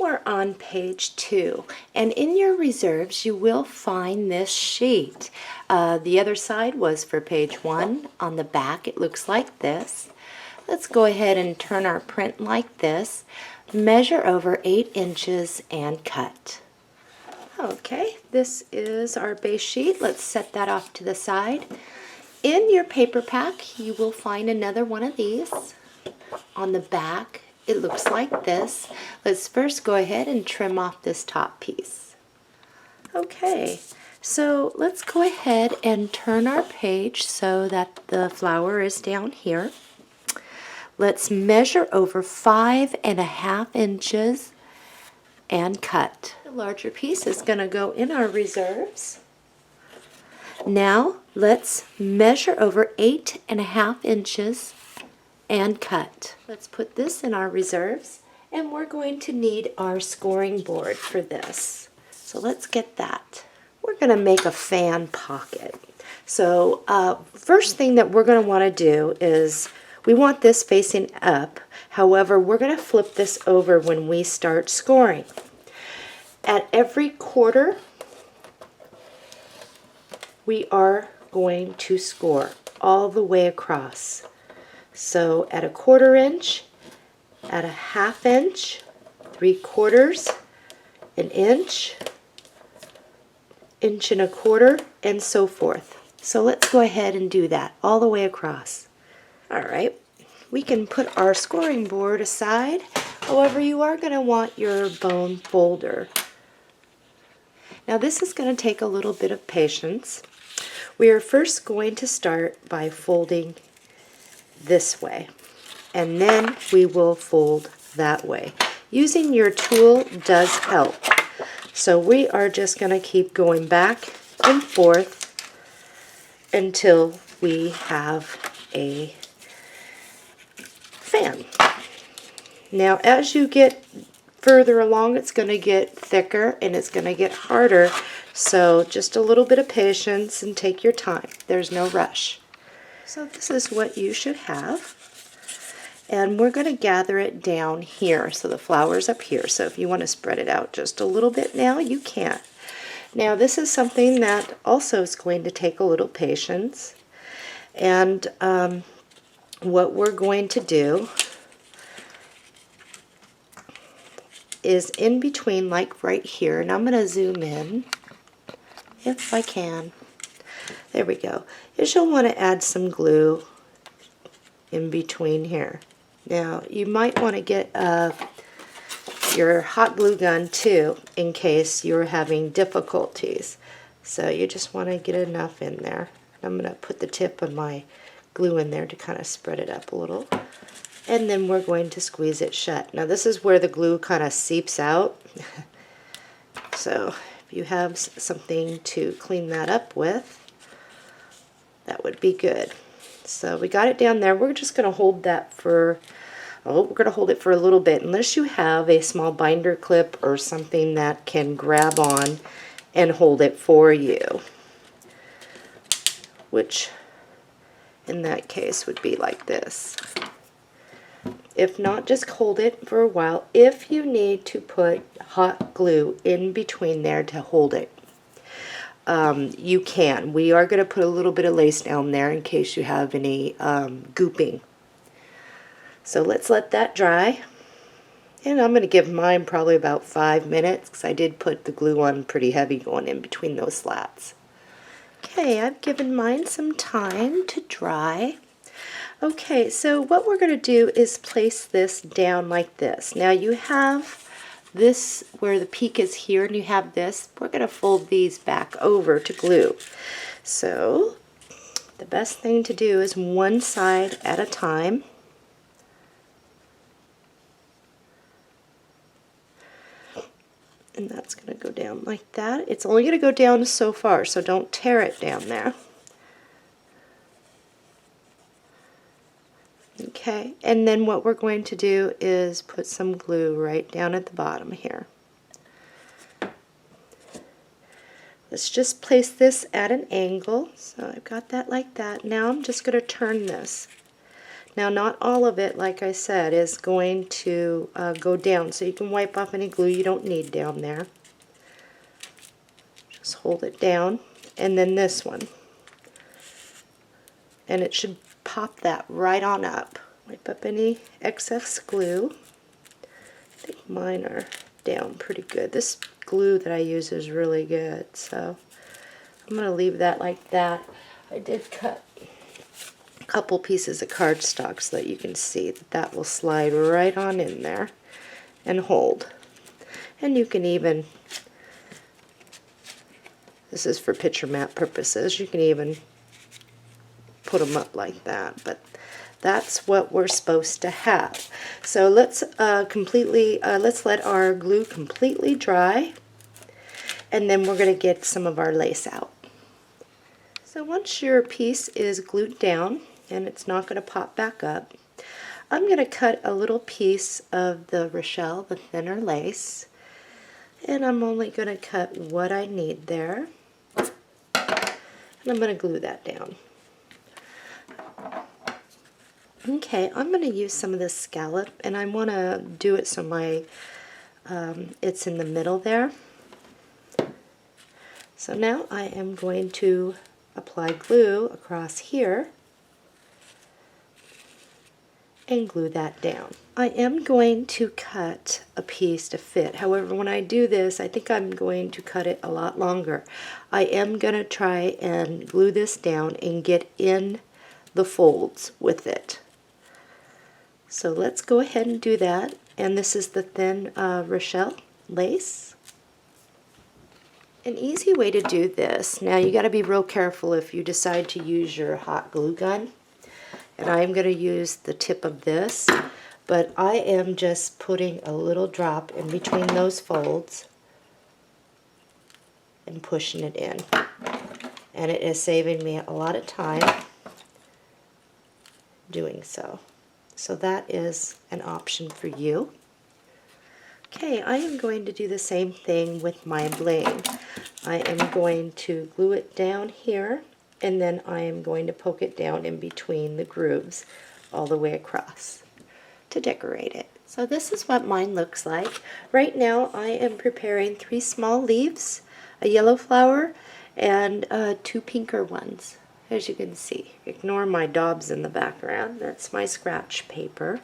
We're on page 2, and in your reserves you will find this sheet. The other side was for page 1. On the back it looks like this. Let's go ahead and turn our print like this. Measure over 8 inches and cut. Okay, this is our base sheet. Let's set that off to the side. In your paper pack you will find another one of these. On the back it looks like this. Let's first go ahead and trim off this top piece. Okay, so let's go ahead and turn our page so that the flower is down here. Let's measure over 5.5 inches and cut. The larger piece is going to go in our reserves. Now let's measure over 8.5 inches and cut. Let's put this in our reserves, and we're going to need our scoring board for this. So let's get that. We're going to make a fan pocket. So first thing that we're going to want to do is we want this facing up. However, we're going to flip this over when we start scoring. At every quarter, we are going to score all the way across. So at 1/4 inch, at 1/2 inch, 3/4, an inch, 1.25 inches, and so forth. So let's go ahead and do that all the way across. Alright, we can put our scoring board aside. However, you are going to want your bone folder. Now this is going to take a little bit of patience. We are first going to start by folding this way, and then we will fold that way. Using your tool does help. So we are just going to keep going back and forth until we have a fan. Now as you get further along, it's going to get thicker and it's going to get harder, so just a little bit of patience and take your time. There's no rush. So this is what you should have, and we're going to gather it down here. So the flower's up here, so if you want to spread it out just a little bit now, you can. Now this is something that also is going to take a little patience, and what we're going to do is in between, like right here, and I'm going to zoom in if I can. There we go. Is you'll want to add some glue in between here. Now you might want to get your hot glue gun too, in case you're having difficulties. So you just want to get enough in there. I'm going to put the tip of my glue in there to kind of spread it up a little. And then we're going to squeeze it shut. Now this is where the glue kind of seeps out. So if you have something to clean that up with, that would be good. So we got it down there. We're just going to hold that for, we're going to hold it for a little bit, unless you have a small binder clip or something that can grab on and hold it for you, which in that case would be like this. If not, just hold it for a while. If you need to put hot glue in between there to hold it, you can. We are going to put a little bit of lace down there in case you have any gooping. So let's let that dry. And I'm going to give mine probably about 5 minutes, because I did put the glue on pretty heavy going in between those slats. Okay, I've given mine some time to dry. Okay, so what we're going to do is place this down like this. Now you have this where the peak is here, and you have this. We're going to fold these back over to glue. So the best thing to do is one side at a time. And that's going to go down like that. It's only going to go down so far, so don't tear it down there. Okay, and then what we're going to do is put some glue right down at the bottom here. Let's just place this at an angle. So I've got that like that. Now I'm just going to turn this. Now, not all of it, like I said, is going to go down, so you can wipe off any glue you don't need down there. Just hold it down, and then this one. And it should pop that right on up. Wipe up any excess glue. I think mine are down pretty good. This glue that I use is really good, so I'm going to leave that like that. I did cut a couple pieces of cardstock so that you can see that that will slide right on in there and hold. And you can even, this is for picture map purposes, you can even put them up like that, but that's what we're supposed to have. So let's let's let our glue completely dry, and then we're going to get some of our lace out. So once your piece is glued down and it's not going to pop back up, I'm going to cut a little piece of the Rochelle, the thinner lace, and I'm only going to cut what I need there, and I'm going to glue that down. Okay, I'm going to use some of this scallop, and I want to do it so my it's in the middle there. So now I am going to apply glue across here and glue that down. I am going to cut a piece to fit. However, when I do this, I think I'm going to cut it a lot longer. I am going to try and glue this down and get in the folds with it. So let's go ahead and do that. And this is the thin Rochelle lace. An easy way to do this, now you got to be real careful if you decide to use your hot glue gun. And I am going to use the tip of this, but I am just putting a little drop in between those folds and pushing it in. And it is saving me a lot of time doing so. So that is an option for you. Okay, I am going to do the same thing with my bling. I am going to glue it down here, and then I am going to poke it down in between the grooves all the way across to decorate it. So this is what mine looks like. Right now I am preparing 3 small leaves, a yellow flower, and 2 pinker ones. As you can see, ignore my daubs in the background. That's my scratch paper.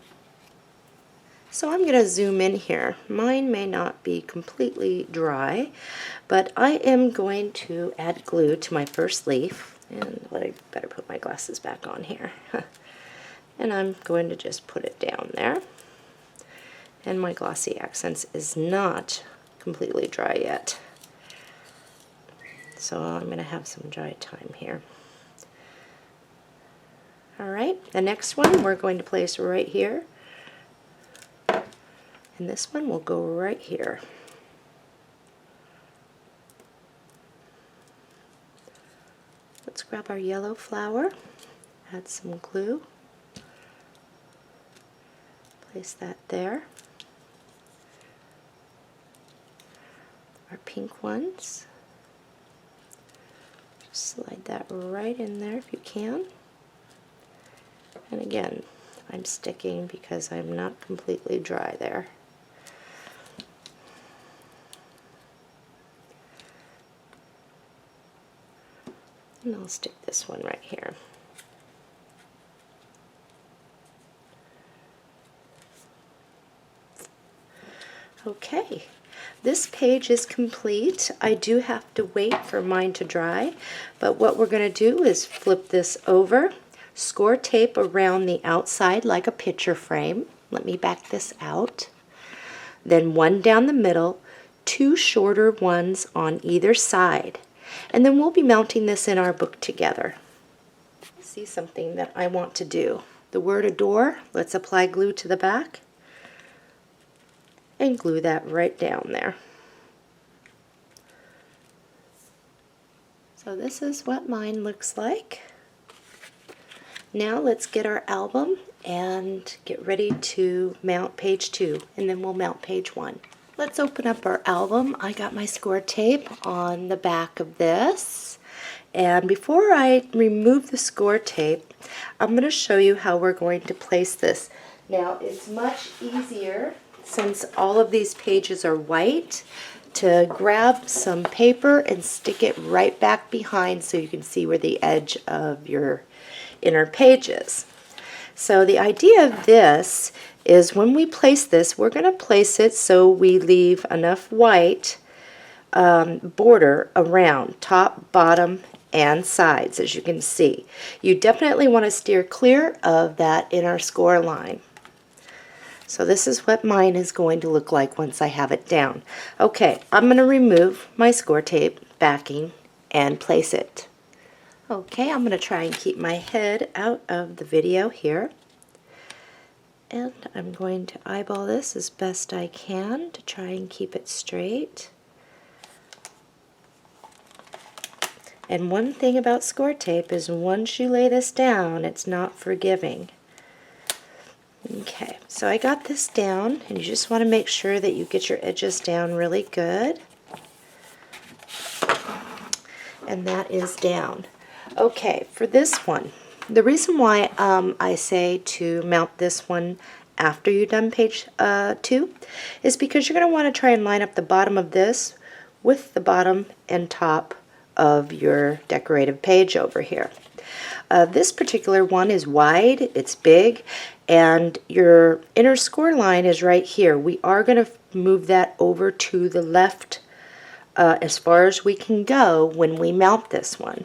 So I'm going to zoom in here. Mine may not be completely dry, but I am going to add glue to my first leaf. And I better put my glasses back on here. And I'm going to just put it down there. And my Glossy Accents is not completely dry yet. So I'm going to have some dry time here. Alright, the next one we're going to place right here. And this one will go right here. Let's grab our yellow flower, add some glue, place that there. Our pink ones, just slide that right in there if you can. And again, I'm sticking because I'm not completely dry there. And I'll stick this one right here. Okay, this page is complete. I do have to wait for mine to dry, but what we're going to do is flip this over, score tape around the outside like a picture frame. Let me back this out. Then one down the middle, 2 shorter ones on either side. And then we'll be mounting this in our book together. See something that I want to do. The word adore, let's apply glue to the back and glue that right down there. So this is what mine looks like. Now let's get our album and get ready to mount page 2, and then we'll mount page 1. Let's open up our album. I got my score tape on the back of this, And before I remove the score tape, I'm going to show you how we're going to place this. Now, it's much easier, since all of these pages are white, to grab some paper and stick it right back behind so you can see where the edge of your inner page is. So the idea of this is when we place this, we're going to place it so we leave enough white border around top, bottom, and sides, as you can see. You definitely want to steer clear of that inner score line. So this is what mine is going to look like once I have it down. Okay, I'm going to remove my score tape backing and place it. Okay, I'm going to try and keep my head out of the video here. And I'm going to eyeball this as best I can to try and keep it straight. And one thing about score tape is once you lay this down, it's not forgiving. Okay, so I got this down, and you just want to make sure that you get your edges down really good. And that is down. Okay, for this one, the reason why I say to mount this one after you've done page 2 is because you're going to want to try and line up the bottom of this with the bottom and top of your decorative page over here. This particular one is wide, it's big, and your inner score line is right here. We are going to move that over to the left as far as we can go when we mount this one.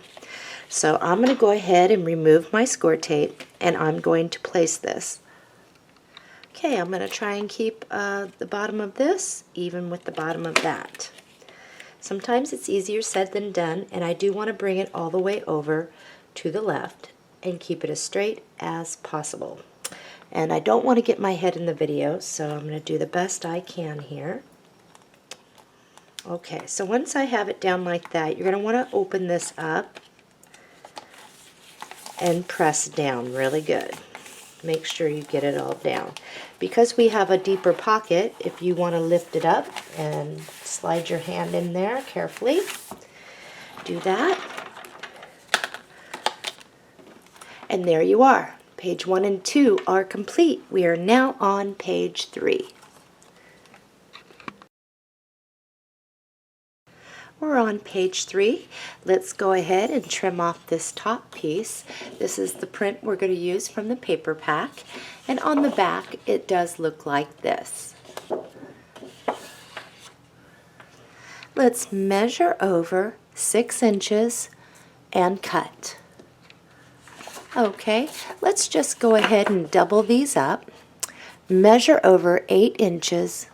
So I'm going to go ahead and remove my score tape, and I'm going to place this. Okay, I'm going to try and keep the bottom of this even with the bottom of that. Sometimes it's easier said than done, and I do want to bring it all the way over to the left and keep it as straight as possible. And I don't want to get my head in the video, so I'm going to do the best I can here. Okay, so once I have it down like that, you're going to want to open this up and press down really good. Make sure you get it all down. Because we have a deeper pocket, if you want to lift it up and slide your hand in there carefully, do that. And there you are. Page 1 and 2 are complete. We are now on page 3. We're on page 3. Let's go ahead and trim off this top piece. This is the print we're going to use from the paper pack. And on the back, it does look like this. Let's measure over 6 inches and cut. Okay, let's just go ahead and double these up. Measure over 8 inches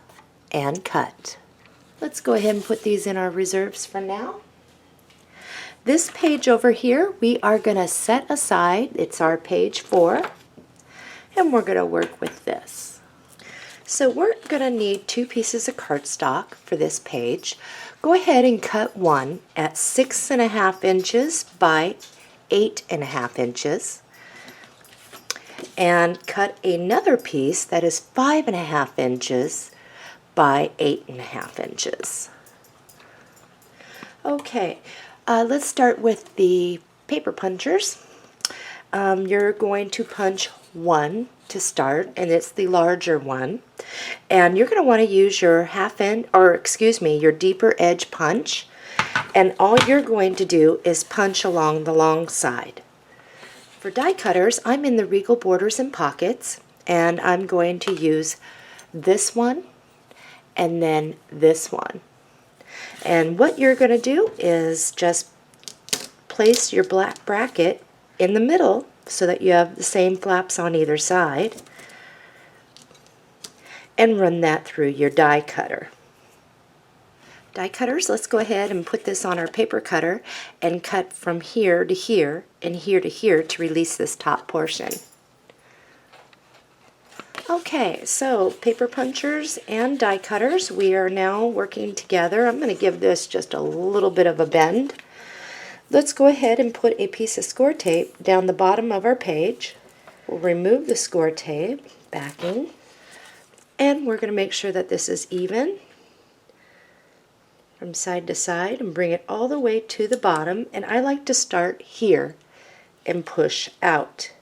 and cut. Let's go ahead and put these in our reserves for now. This page over here, we are going to set aside. It's our page 4, and we're going to work with this. So we're going to need 2 pieces of cardstock for this page. Go ahead and cut one at 6.5 inches by 8.5 inches, and cut another piece that is 5.5 inches by 8.5 inches. Okay, let's start with the paper punchers. You're going to punch one to start, and it's the larger one. And you're going to want to use your your deeper edge punch. And all you're going to do is punch along the long side. For die cutters, I'm in the Regal Borders and Pockets, and I'm going to use this one and then this one. And what you're going to do is just place your black bracket in the middle so that you have the same flaps on either side, and run that through your die cutter. Die cutters, let's go ahead and put this on our paper cutter and cut from here to here and here to here to release this top portion. Okay, so paper punchers and die cutters, we are now working together. I'm going to give this just a little bit of a bend. Let's go ahead and put a piece of score tape down the bottom of our page. We'll remove the score tape, backing, and we're going to make sure that this is even. from side to side and bring it all the way to the bottom, and I like to start here and push out.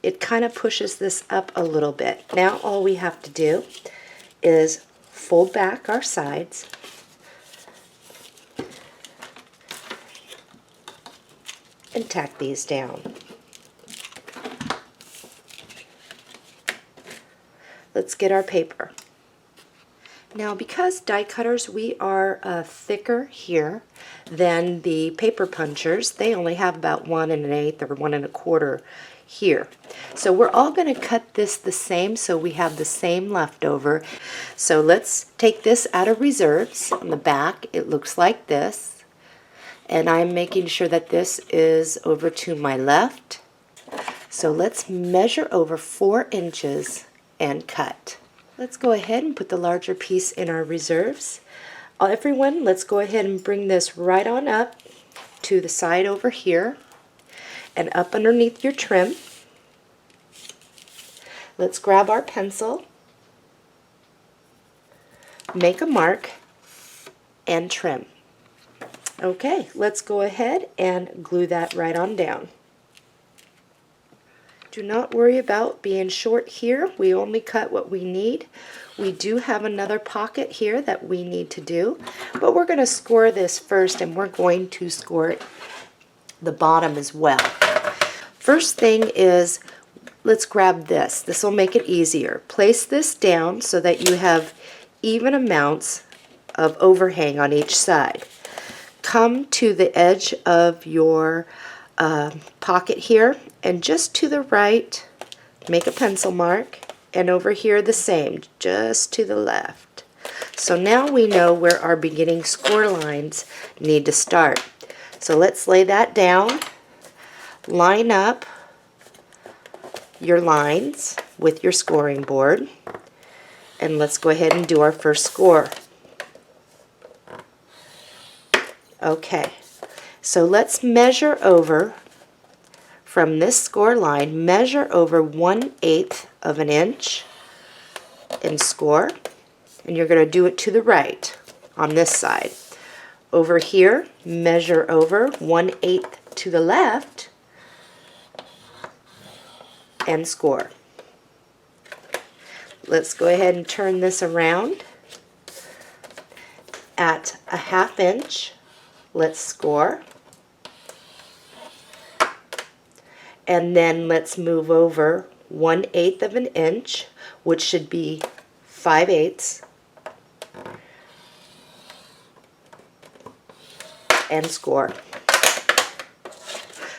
It kind of pushes this up a little bit. Now all we have to do is fold back our sides and tack these down. Let's get our paper. Now, because die cutters, we are thicker here than the paper punchers. They only have about 1 1/8 or 1 1/4 here. So we're all going to cut this the same so we have the same leftover. So let's take this out of reserves. On the back, it looks like this. And I'm making sure that this is over to my left. So let's measure over 4 inches and cut. Let's go ahead and put the larger piece in our reserves. Everyone, let's go ahead and bring this right on up to the side over here and up underneath your trim. Let's grab our pencil, make a mark, and trim. Okay, let's go ahead and glue that right on down. Do not worry about being short here. We only cut what we need. We do have another pocket here that we need to do, but we're going to score this first, and we're going to score the bottom as well. First thing is, let's grab this. This will make it easier. Place this down so that you have even amounts of overhang on each side. Come to the edge of your pocket here, and just to the right make a pencil mark, and over here the same, just to the left. So now we know where our beginning score lines need to start. So let's lay that down, line up your lines with your scoring board, and let's go ahead and do our first score. Okay, so let's measure over from this score line, measure over 1/8 of an inch and score. And you're going to do it to the right on this side. Over here, measure over 1/8 to the left and score. Let's go ahead and turn this around. At a 1/2 inch, let's score. And then let's move over 1/8 of an inch, which should be 5/8, and score.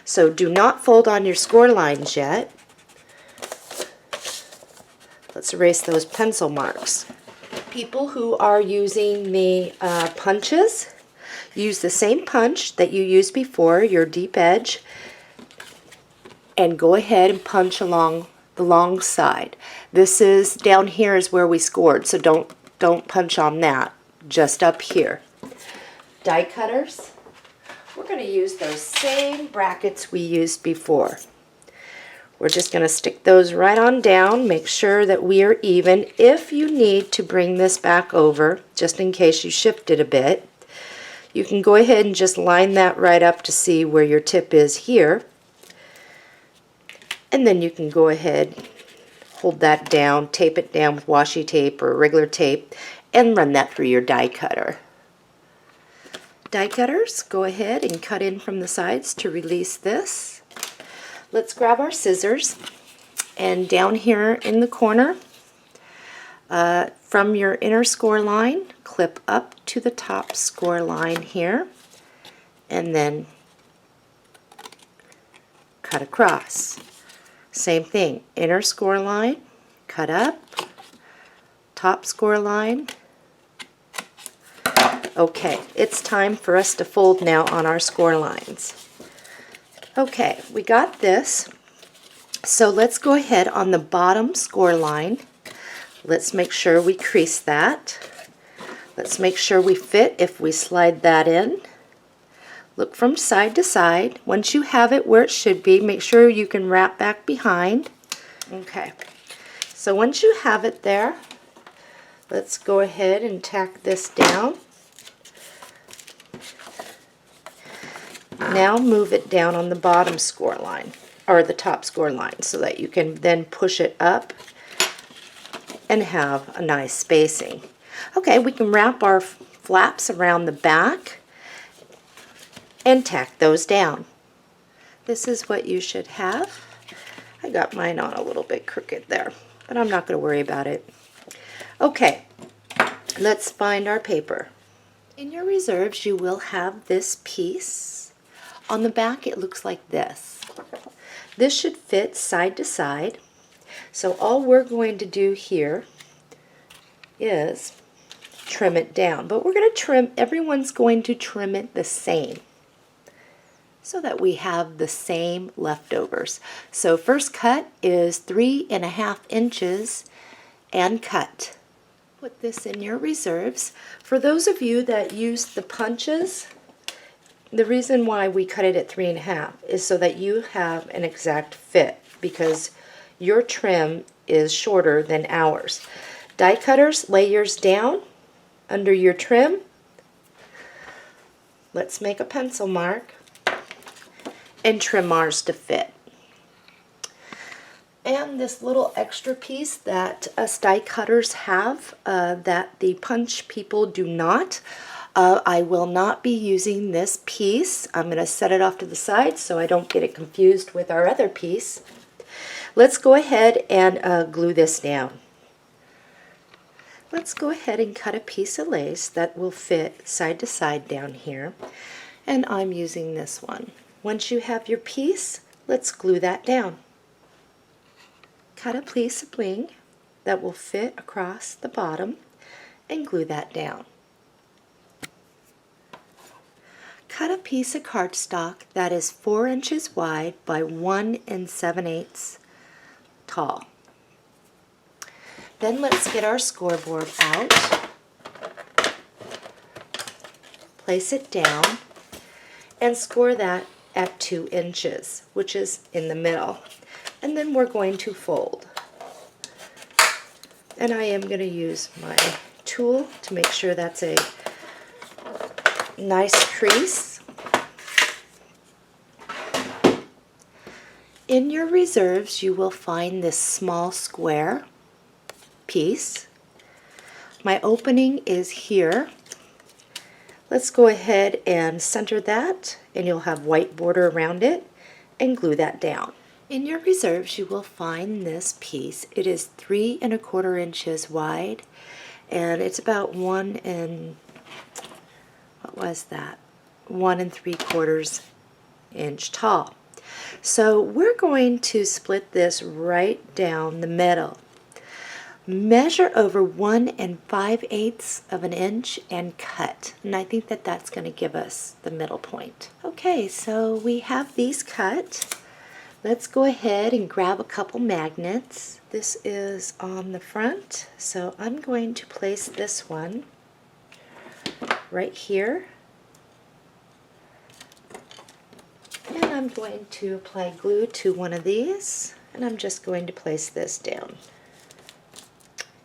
So do not fold on your score lines yet. Let's erase those pencil marks. People who are using the punches, use the same punch that you used before, your deep edge, and go ahead and punch along the long side. This is down here is where we scored, so don't punch on that, just up here. Die cutters, we're going to use those same brackets we used before. We're just going to stick those right on down, make sure that we are even. If you need to bring this back over, just in case you shifted a bit, you can go ahead and just line that right up to see where your tip is here. And then you can go ahead, hold that down, tape it down with washi tape or regular tape, and run that through your die cutter. Die cutters, go ahead and cut in from the sides to release this. Let's grab our scissors, and down here in the corner, from your inner score line, clip up to the top score line here, and then cut across. Same thing, inner score line, cut up, top score line. Okay, it's time for us to fold now on our score lines. Okay, we got this. So let's go ahead on the bottom score line. Let's make sure we crease that. Let's make sure we fit if we slide that in. Look from side to side. Once you have it where it should be, make sure you can wrap back behind. Okay, so once you have it there, Let's go ahead and tack this down. Now move it down on the bottom score line, or the top score line, so that you can then push it up and have a nice spacing. Okay, we can wrap our flaps around the back and tack those down. This is what you should have. I got mine on a little bit crooked there, but I'm not going to worry about it. Okay, let's find our paper. In your reserves, you will have this piece. On the back, it looks like this. This should fit side to side. So all we're going to do here is trim it down. But we're going to trim, everyone's going to trim it the same, so that we have the same leftovers. So first cut is 3.5 inches and cut. Put this in your reserves. For those of you that use the punches, the reason why we cut it at 3.5 is so that you have an exact fit, because your trim is shorter than ours. Die cutters, lay yours down under your trim. Let's make a pencil mark and trim ours to fit. And this little extra piece that us die cutters have that the punch people do not, I will not be using this piece. I'm going to set it off to the side so I don't get it confused with our other piece. Let's go ahead and glue this down. Let's go ahead and cut a piece of lace that will fit side to side down here, and I'm using this one. Once you have your piece, let's glue that down. Cut a piece of bling that will fit across the bottom and glue that down. Cut a piece of cardstock that is 4 inches wide by 1 7/8 tall. Then let's get our scoreboard out, place it down, and score that at 2 inches, which is in the middle. And then we're going to fold. And I am going to use my tool to make sure that's a nice crease. In your reserves, you will find this small square piece. My opening is here. Let's go ahead and center that, and you'll have white border around it, and glue that down. In your reserves, you will find this piece. It is 3 1/4 inches wide, and it's about 1 3/4 inch tall. So we're going to split this right down the middle. Measure over 1 5/8 inch and cut. And I think that that's going to give us the middle point. Okay, so we have these cut. Let's go ahead and grab a couple magnets. This is on the front, so I'm going to place this one right here. And I'm going to apply glue to one of these, and I'm just going to place this down.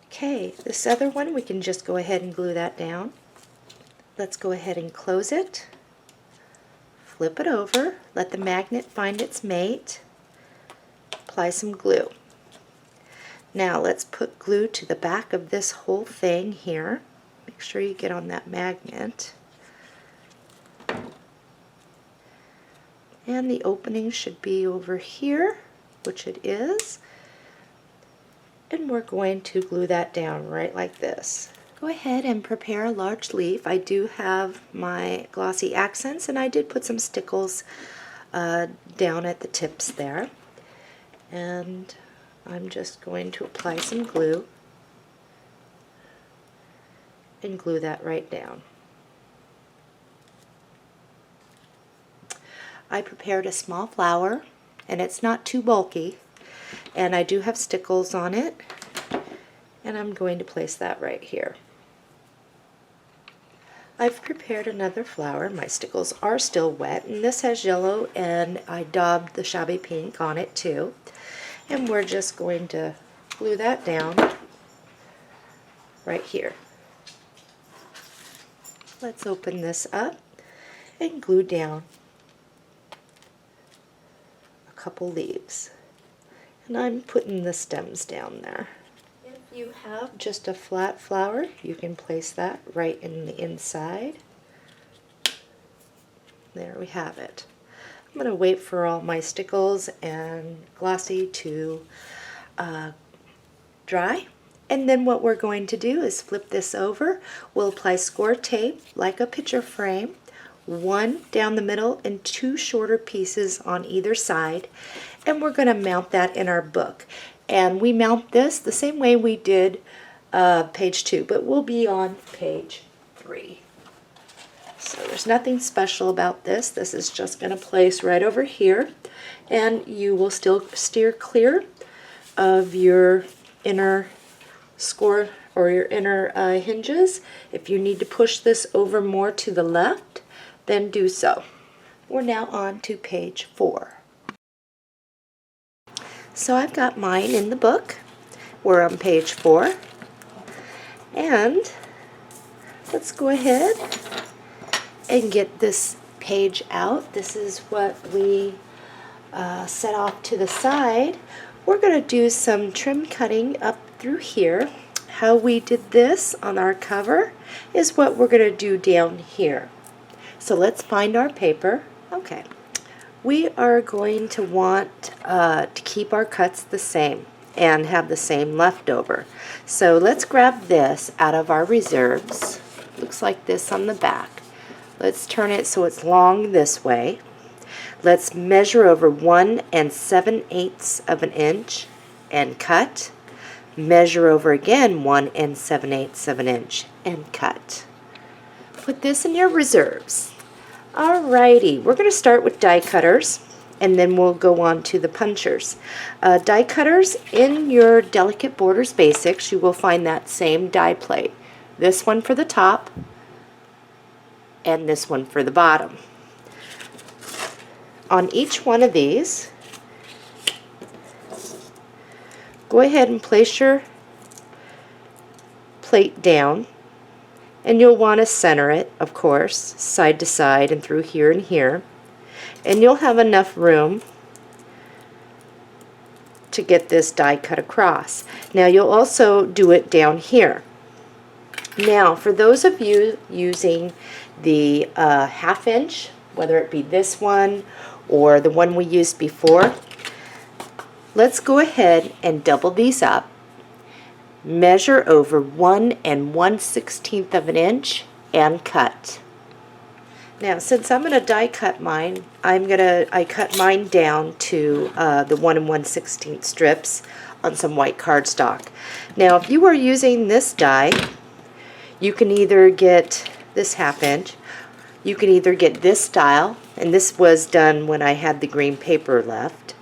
Okay, this other one, we can just go ahead and glue that down. Let's go ahead and close it. Flip it over, let the magnet find its mate, apply some glue. Now let's put glue to the back of this whole thing here. Make sure you get on that magnet. And the opening should be over here, which it is. And we're going to glue that down right like this. Go ahead and prepare a large leaf. I do have my glossy accents, and I did put some stickles down at the tips there. And I'm just going to apply some glue and glue that right down. I prepared a small flower, and it's not too bulky, and I do have stickles on it, and I'm going to place that right here. I've prepared another flower. My stickles are still wet, and this has yellow, and I daubed the shabby pink on it too. And we're just going to glue that down right here. Let's open this up and glue down a couple leaves. And I'm putting the stems down there. If you have just a flat flower, you can place that right in the inside. There we have it. I'm going to wait for all my stickles and glossy to dry. And then what we're going to do is flip this over. We'll apply score tape like a picture frame, one down the middle and two shorter pieces on either side. And we're going to mount that in our book. And we mount this the same way we did page 2, but we'll be on page 3. So there's nothing special about this. This is just going to place right over here. And you will still steer clear of your inner score or your inner hinges. If you need to push this over more to the left, then do so. We're now on to page 4. So I've got mine in the book. We're on page 4. And let's go ahead and get this page out. This is what we set off to the side. We're going to do some trim cutting up through here. How we did this on our cover is what we're going to do down here. So let's find our paper. Okay. We are going to want to keep our cuts the same and have the same leftover. So let's grab this out of our reserves. Looks like this on the back. Let's turn it so it's long this way. Let's measure over 1 7/8 of an inch and cut. Measure over again 1 7/8 of an inch and cut. Put this in your reserves. Alrighty, we're going to start with die cutters and then we'll go on to the punchers. Die cutters, in your Delicate Borders Basics, you will find that same die plate. This one for the top and this one for the bottom. On each one of these, go ahead and place your plate down, and you'll want to center it, of course, side to side and through here and here, and you'll have enough room to get this die cut across. Now you'll also do it down here. Now for those of you using the 1/2 inch, whether it be this one or the one we used before, let's go ahead and double these up. Measure over 1 1/16 of an inch and cut. Now since I'm going to die cut mine, I cut mine down to the 1 1/16 strips on some white cardstock. Now if you are using this die, you can either get this 1/2 inch, you can either get this style, and this was done when I had the green paper left,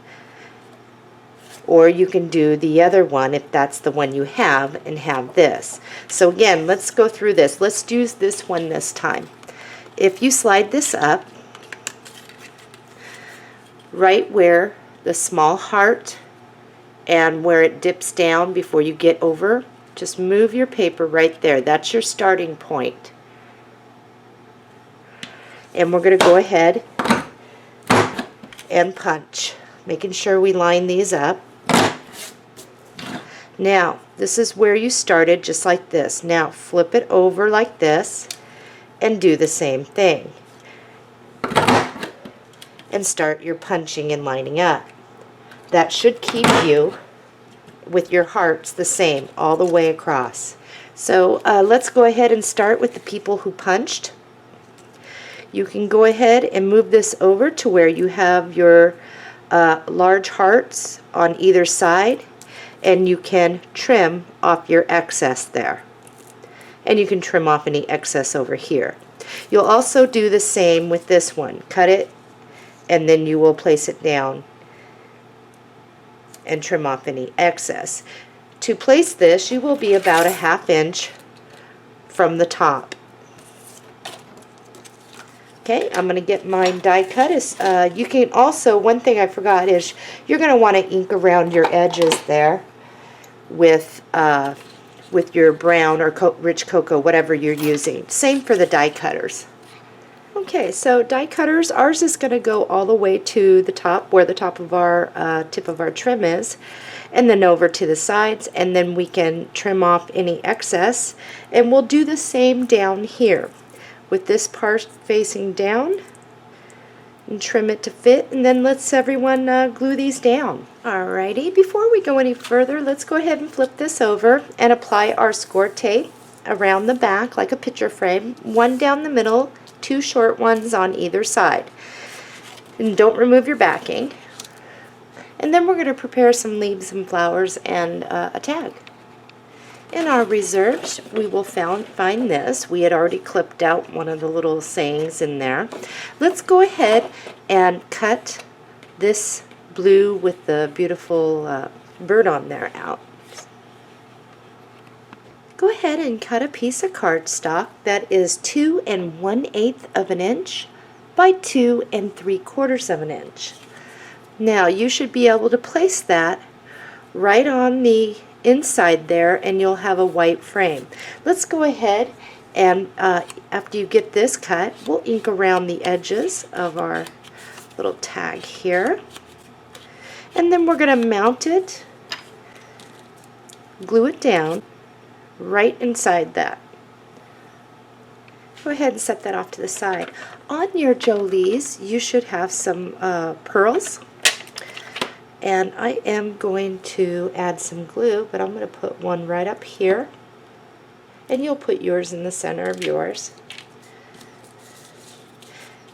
or you can do the other one if that's the one you have and have this. So again, let's go through this. Let's use this one this time. If you slide this up, right where the small heart and where it dips down before you get over, just move your paper right there. That's your starting point. And we're going to go ahead and punch, making sure we line these up. Now, this is where you started, just like this. Now, flip it over like this and do the same thing. And start your punching and lining up. That should keep you with your hearts the same all the way across. So let's go ahead and start with the people who punched. You can go ahead and move this over to where you have your large hearts on either side, and you can trim off your excess there. And you can trim off any excess over here. You'll also do the same with this one. Cut it, and then you will place it down and trim off any excess. To place this, you will be about a 1/2 inch from the top. Okay, I'm going to get mine die cut. You can also, one thing I forgot is you're going to want to ink around your edges there with with your brown or rich cocoa, whatever you're using. Same for the die cutters. Okay, so die cutters, ours is going to go all the way to the top, where the top of our tip of our trim is, and then over to the sides, and then we can trim off any excess. And we'll do the same down here with this part facing down, and trim it to fit, and then let's everyone glue these down. Alrighty, before we go any further, let's go ahead and flip this over and apply our score tape around the back like a picture frame, one down the middle, two short ones on either side. And don't remove your backing. And then we're going to prepare some leaves and flowers and a tag. In our reserves, we will find this. We had already clipped out one of the little sayings in there. Let's go ahead and cut this blue with the beautiful bird on there out. Go ahead and cut a piece of cardstock that is 2 1/8 of an inch by 2 3/4 of an inch. Now you should be able to place that right on the inside there, and you'll have a white frame. Let's go ahead and after you get this cut, we'll ink around the edges of our little tag here, and then we're going to mount it, glue it down right inside that. Go ahead and set that off to the side. On your Jolies, you should have some pearls. And I am going to add some glue, but I'm going to put one right up here. And you'll put yours in the center of yours.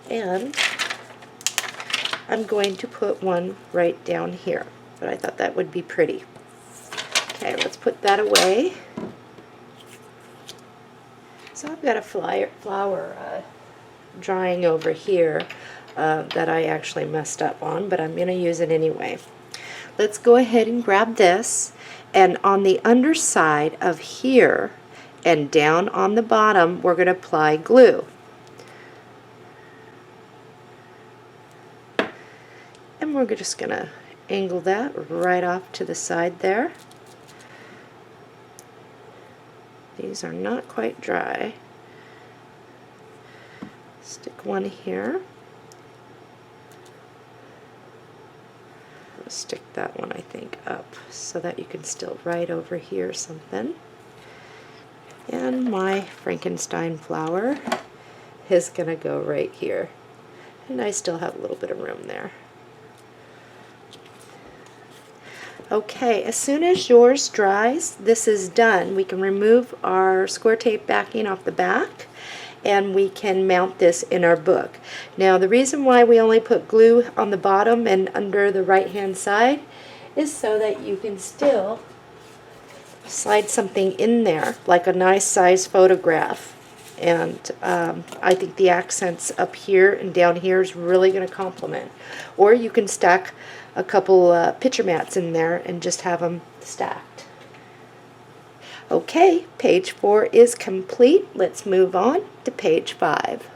And I'm going to put one right down here. But I thought that would be pretty. Okay, let's put that away. So I've got a flower drying over here that I actually messed up on, but I'm going to use it anyway. Let's go ahead and grab this, and on the underside of here and down on the bottom, we're going to apply glue. And we're just going to angle that right off to the side there. These are not quite dry. Stick one here. I'll stick that one, I think, up so that you can still write over here something. And my Frankenstein flower is going to go right here. And I still have a little bit of room there. Okay, as soon as yours dries, this is done. We can remove our score tape backing off the back, and we can mount this in our book. Now, the reason why we only put glue on the bottom and under the right hand side is so that you can still slide something in there, like a nice size photograph. And I think the accents up here and down here is really going to complement. Or you can stack a couple picture mats in there and just have them stacked. Okay, page 4 is complete. Let's move on to page 5.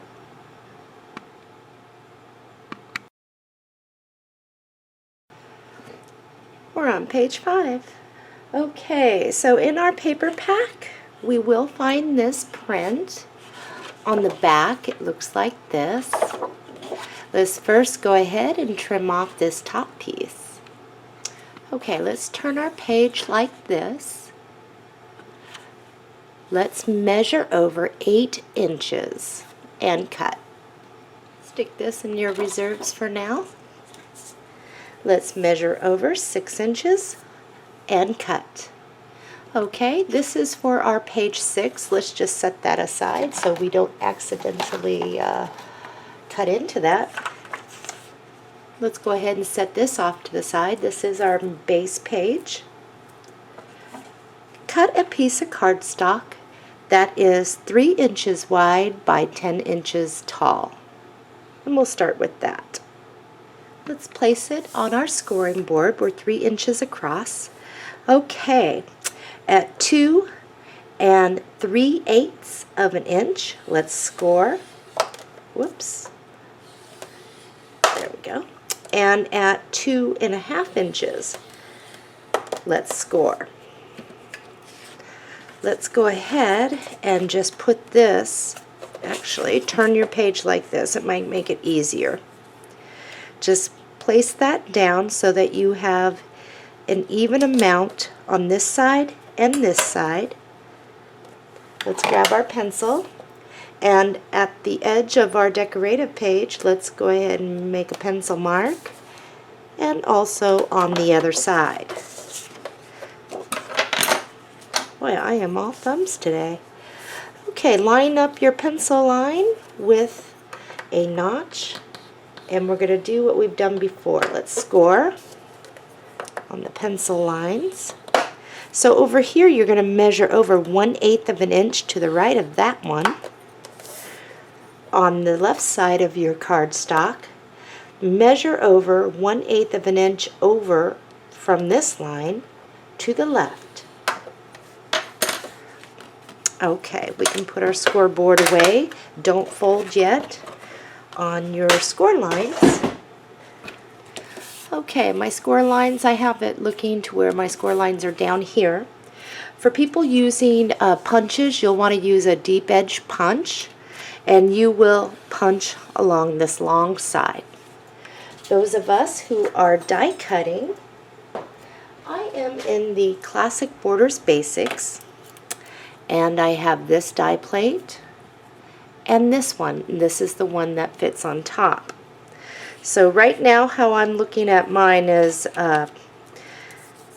We're on page 5. Okay, so in our paper pack, we will find this print. On the back, it looks like this. Let's first go ahead and trim off this top piece. Okay, let's turn our page like this. Let's measure over 8 inches and cut. Stick this in your reserves for now. Let's measure over 6 inches and cut. Okay, this is for our page 6. Let's just set that aside so we don't accidentally cut into that. Let's go ahead and set this off to the side. This is our base page. Cut a piece of cardstock that is 3 inches wide by 10 inches tall. And we'll start with that. Let's place it on our scoring board. We're 3 inches across. Okay, at 2 3/8 of an inch, let's score. Whoops. There we go. And at 2.5 inches, let's score. let's go ahead and just put this, actually turn your page like this, it might make it easier. Just place that down so that you have an even amount on this side and this side. Let's grab our pencil, and at the edge of our decorative page, let's go ahead and make a pencil mark, and also on the other side. Boy, I am all thumbs today. Okay, line up your pencil line with a notch, and we're going to do what we've done before. Let's score on the pencil lines. So over here you're going to measure over 1/8 of an inch to the right of that one. On the left side of your cardstock, measure over 1/8 of an inch over from this line to the left. Okay, we can put our scoreboard away. Don't fold yet on your score lines. Okay, my score lines, I have it looking to where my score lines are down here. For people using punches, you'll want to use a deep edge punch, and you will punch along this long side. Those of us who are die cutting, I am in the Classic Borders Basics, and I have this die plate and this one. This is the one that fits on top. So right now how I'm looking at mine is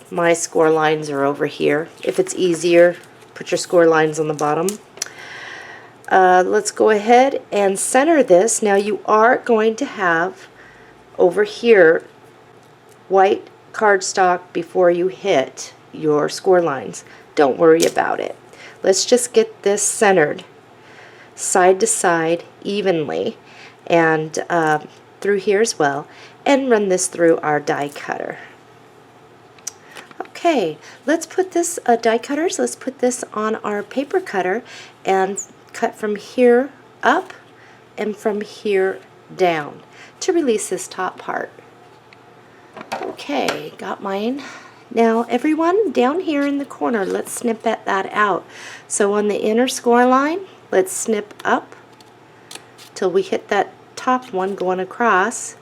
my score lines are over here. If it's easier, put your score lines on the bottom. Let's go ahead and center this. Now you are going to have over here white cardstock before you hit your score lines. Don't worry about it. Let's just get this centered side to side evenly, and through here as well, and run this through our die cutter. Okay, let's put this die cutters, let's put this on our paper cutter and cut from here up and from here down to release this top part. Okay, got mine. Now everyone down here in the corner, let's snip that out. So on the inner score line, let's snip up till we hit that top one going across,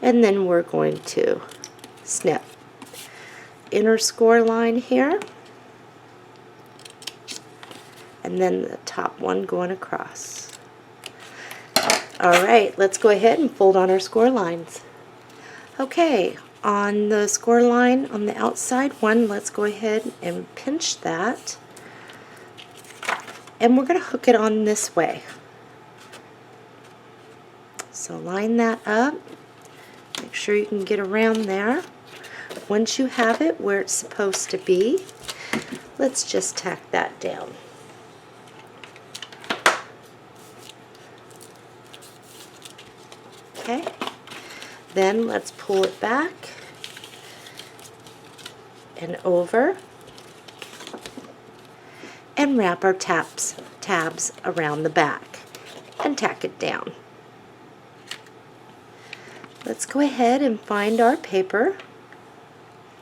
and then we're going to snip. Inner score line here, and then the top one going across. Alright, let's go ahead and fold on our score lines. Okay, on the score line on the outside one, let's go ahead and pinch that, and we're going to hook it on this way. So line that up, make sure you can get around there. Once you have it where it's supposed to be, let's just tack that down. Okay, then let's pull it back and over and wrap our tabs around the back and tack it down. Let's go ahead and find our paper.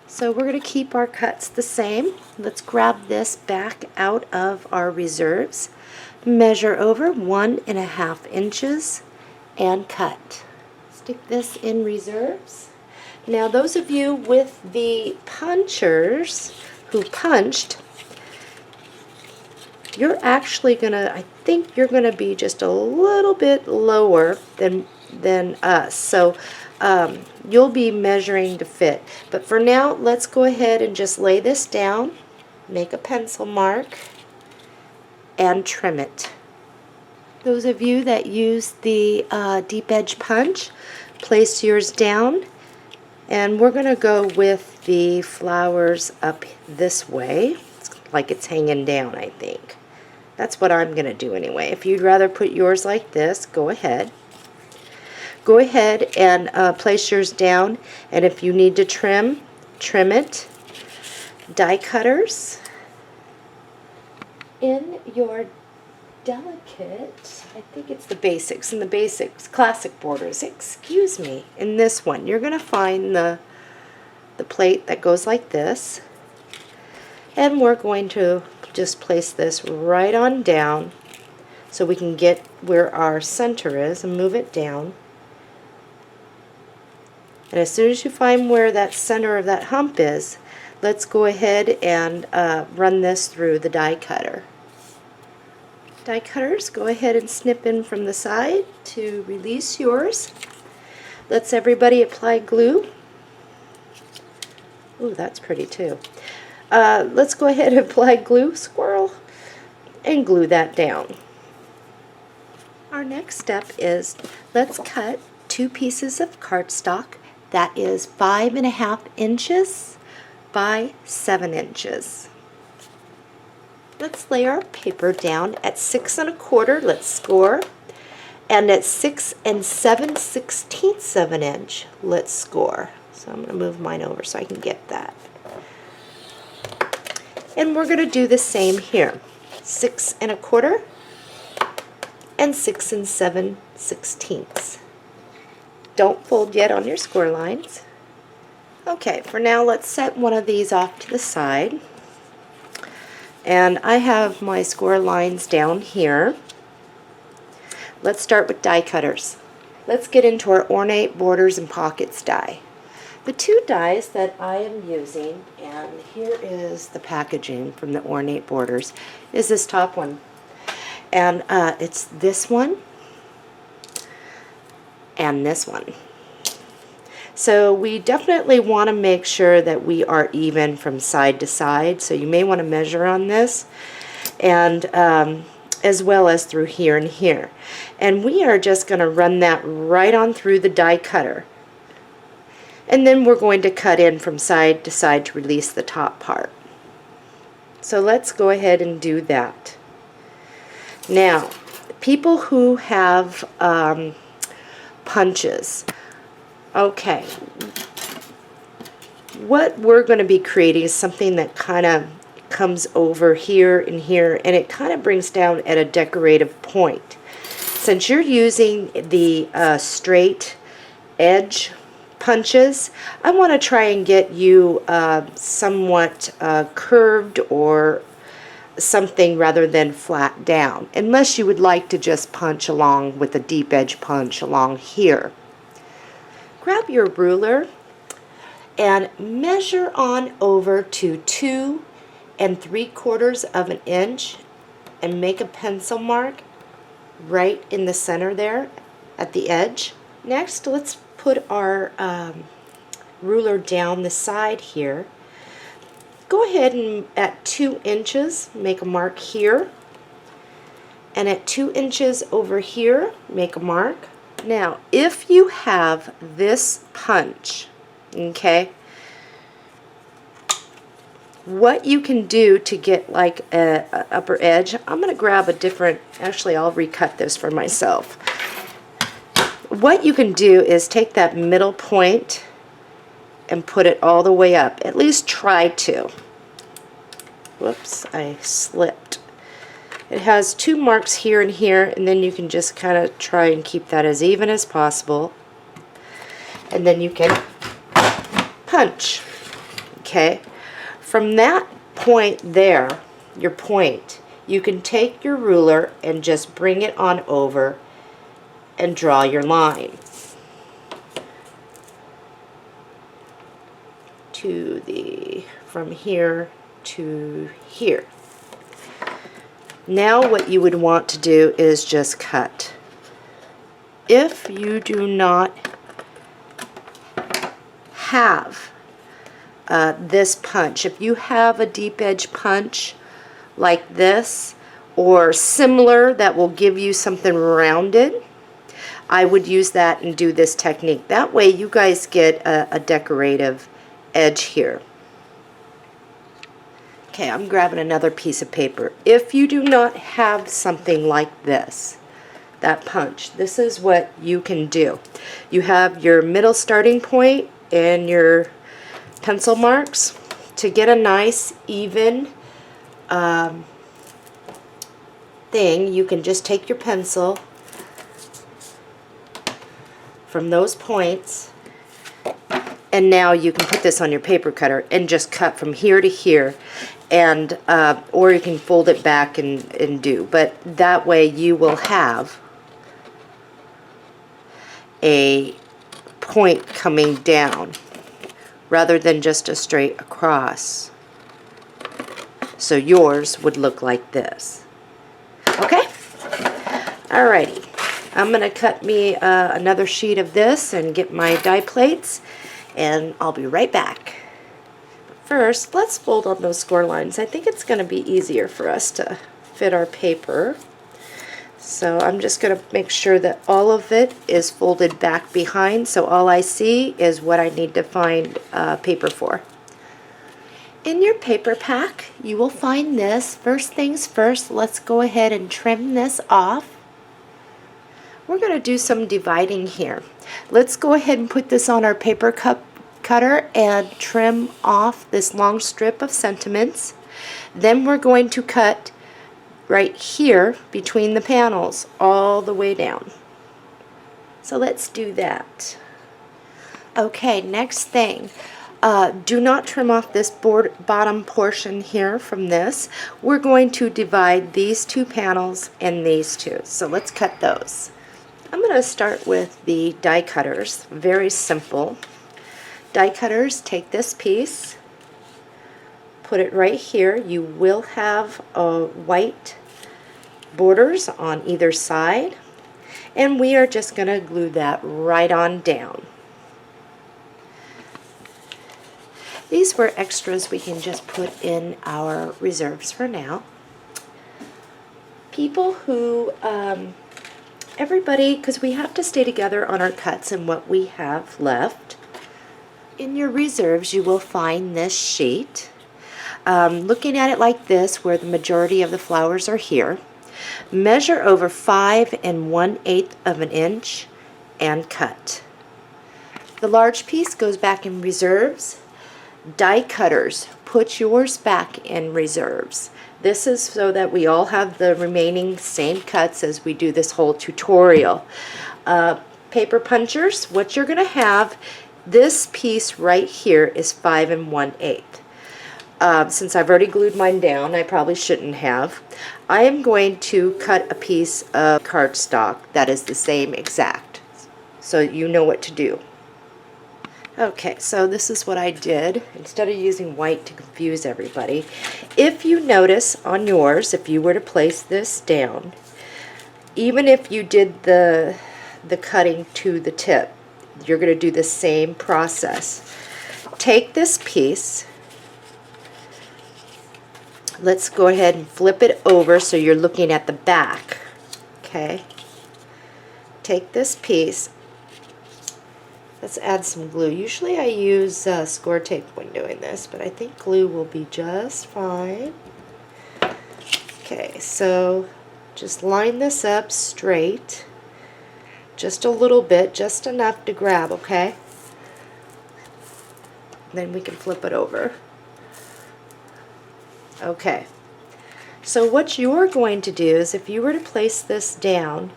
So we're going to keep our cuts the same. Let's grab this back out of our reserves, measure over 1.5 inches, and cut. Stick this in reserves. Now those of you with the punchers who punched, you're actually gonna, I think you're gonna be just a little bit lower than us. So you'll be measuring to fit. But for now, let's go ahead and just lay this down, make a pencil mark, and trim it. Those of you that use the deep edge punch, place yours down, and we're going to go with the flowers up this way. It's like it's hanging down, I think. That's what I'm going to do anyway. If you'd rather put yours like this, go ahead. Go ahead and place yours down, and if you need to trim, trim it. Die cutters in your delicate, I think it's the basics, in the basics, classic borders, excuse me. In this one, you're going to find the plate that goes like this, and we're going to just place this right on down so we can get where our center is and move it down. And as soon as you find where that center of that hump is, let's go ahead and run this through the die cutter. Die cutters, go ahead and snip in from the side to release yours. Let's everybody apply glue. Ooh, that's pretty too. Let's go ahead and apply glue, squirrel, and glue that down. Our next step is let's cut 2 pieces of cardstock that is 5.5 inches by 7 inches. Let's lay our paper down at 6 1/4, let's score, and at 6 7/16 of an inch, let's score. So I'm going to move mine over so I can get that. And we're going to do the same here, 6 1/4 and 6 7/16. Don't fold yet on your score lines. Okay, for now let's set one of these off to the side. And I have my score lines down here. Let's start with die cutters. Let's get into our ornate borders and pockets die. The 2 dies that I am using, and here is the packaging from the ornate borders, is this top one. And it's this one and this one. So we definitely want to make sure that we are even from side to side, so you may want to measure on this, and as well as through here and here. And we are just going to run that right on through the die cutter. And then we're going to cut in from side to side to release the top part. So let's go ahead and do that. Now, people who have punches, okay, what we're going to be creating is something that kind of comes over here and here, and it kind of brings down at a decorative point. Since you're using the straight edge punches, I want to try and get you somewhat curved or something rather than flat down, unless you would like to just punch along with a deep edge punch along here. Grab your ruler and measure on over to 2 3/4 of an inch and make a pencil mark right in the center there at the edge. Next, let's put our ruler down the side here. Go ahead and at 2 inches make a mark here, and at 2 inches over here make a mark. Now if you have this punch, okay, what you can do to get like a upper edge, I'm going to grab a different, actually I'll recut this for myself. What you can do is take that middle point and put it all the way up. At least try to. Whoops, I slipped. It has 2 marks here and here, and then you can just kind of try and keep that as even as possible. And then you can punch. Okay? From that point there, your point, you can take your ruler and just bring it on over and draw your line to the, from here to here. Now what you would want to do is just cut. If you do not have this punch, if you have a deep edge punch like this or similar that will give you something rounded, I would use that and do this technique. That way you guys get a decorative edge here. Okay, I'm grabbing another piece of paper. If you do not have something like this, that punch, this is what you can do. You have your middle starting point and your pencil marks. To get a nice even thing, you can just take your pencil from those points, and now you can put this on your paper cutter and just cut from here to here. and or you can fold it back and do, but that way you will have a point coming down rather than just a straight across. So yours would look like this. Okay? Alrighty. I'm going to cut me another sheet of this and get my die plates, and I'll be right back. First, let's fold on those score lines. I think it's going to be easier for us to fit our paper. So I'm just going to make sure that all of it is folded back behind, so all I see is what I need to find paper for. In your paper pack, you will find this. First things first, let's go ahead and trim this off. We're going to do some dividing here. Let's go ahead and put this on our paper cutter and trim off this long strip of sentiments. Then we're going to cut right here between the panels all the way down. So let's do that. Okay, next thing. Do not trim off this bottom portion here from this. We're going to divide these two panels and these two. So let's cut those. I'm going to start with the die cutters. Very simple. Die cutters, take this piece, put it right here. You will have white borders on either side, and we are just going to glue that right on down. These were extras we can just put in our reserves for now. People who, everybody, because we have to stay together on our cuts and what we have left. In your reserves, you will find this sheet. Looking at it like this, where the majority of the flowers are here, measure over 5 1/8 of an inch and cut. The large piece goes back in reserves. Die cutters, put yours back in reserves. This is so that we all have the remaining same cuts as we do this whole tutorial. Paper punchers, what you're going to have, this piece right here is 5 1/8. Since I've already glued mine down, I probably shouldn't have. I am going to cut a piece of cardstock that is the same exact, so you know what to do. Okay, so this is what I did. Instead of using white to confuse everybody, if you notice on yours, if you were to place this down, even if you did the cutting to the tip, you're going to do the same process. Take this piece, let's go ahead and flip it over so you're looking at the back. Okay, take this piece. Let's add some glue. Usually I use score tape when doing this, but I think glue will be just fine. Okay, so just line this up straight. Just a little bit, just enough to grab, okay? Then we can flip it over. Okay, so what you're going to do is if you were to place this down,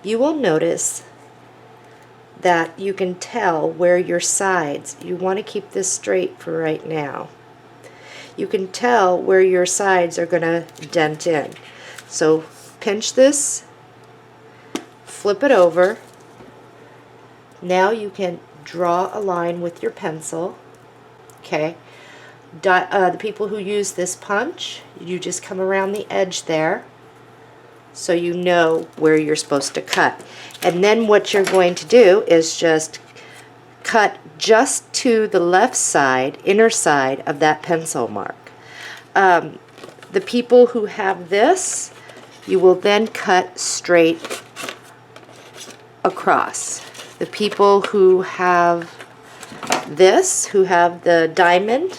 you will notice that you can tell where your sides, you want to keep this straight for right now, you can tell where your sides are going to dent in. So pinch this, flip it over. Now you can draw a line with your pencil. Okay, the people who use this punch, you just come around the edge there so you know where you're supposed to cut. And then what you're going to do is just cut just to the left side, inner side of that pencil mark. The people who have this, you will then cut straight across. The people who have this, who have the diamond,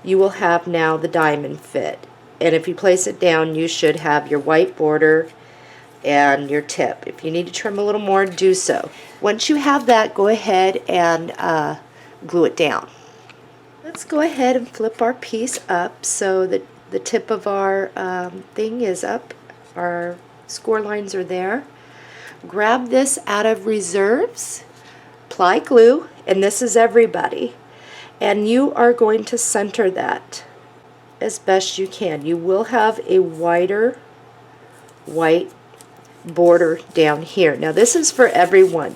you will have now the diamond fit. And if you place it down, you should have your white border and your tip. If you need to trim a little more, do so. Once you have that, go ahead and glue it down. Let's go ahead and flip our piece up so that the tip of our thing is up. Our score lines are there. Grab this out of reserves, apply glue, and this is everybody. And you are going to center that as best you can. You will have a wider white border down here. Now this is for everyone.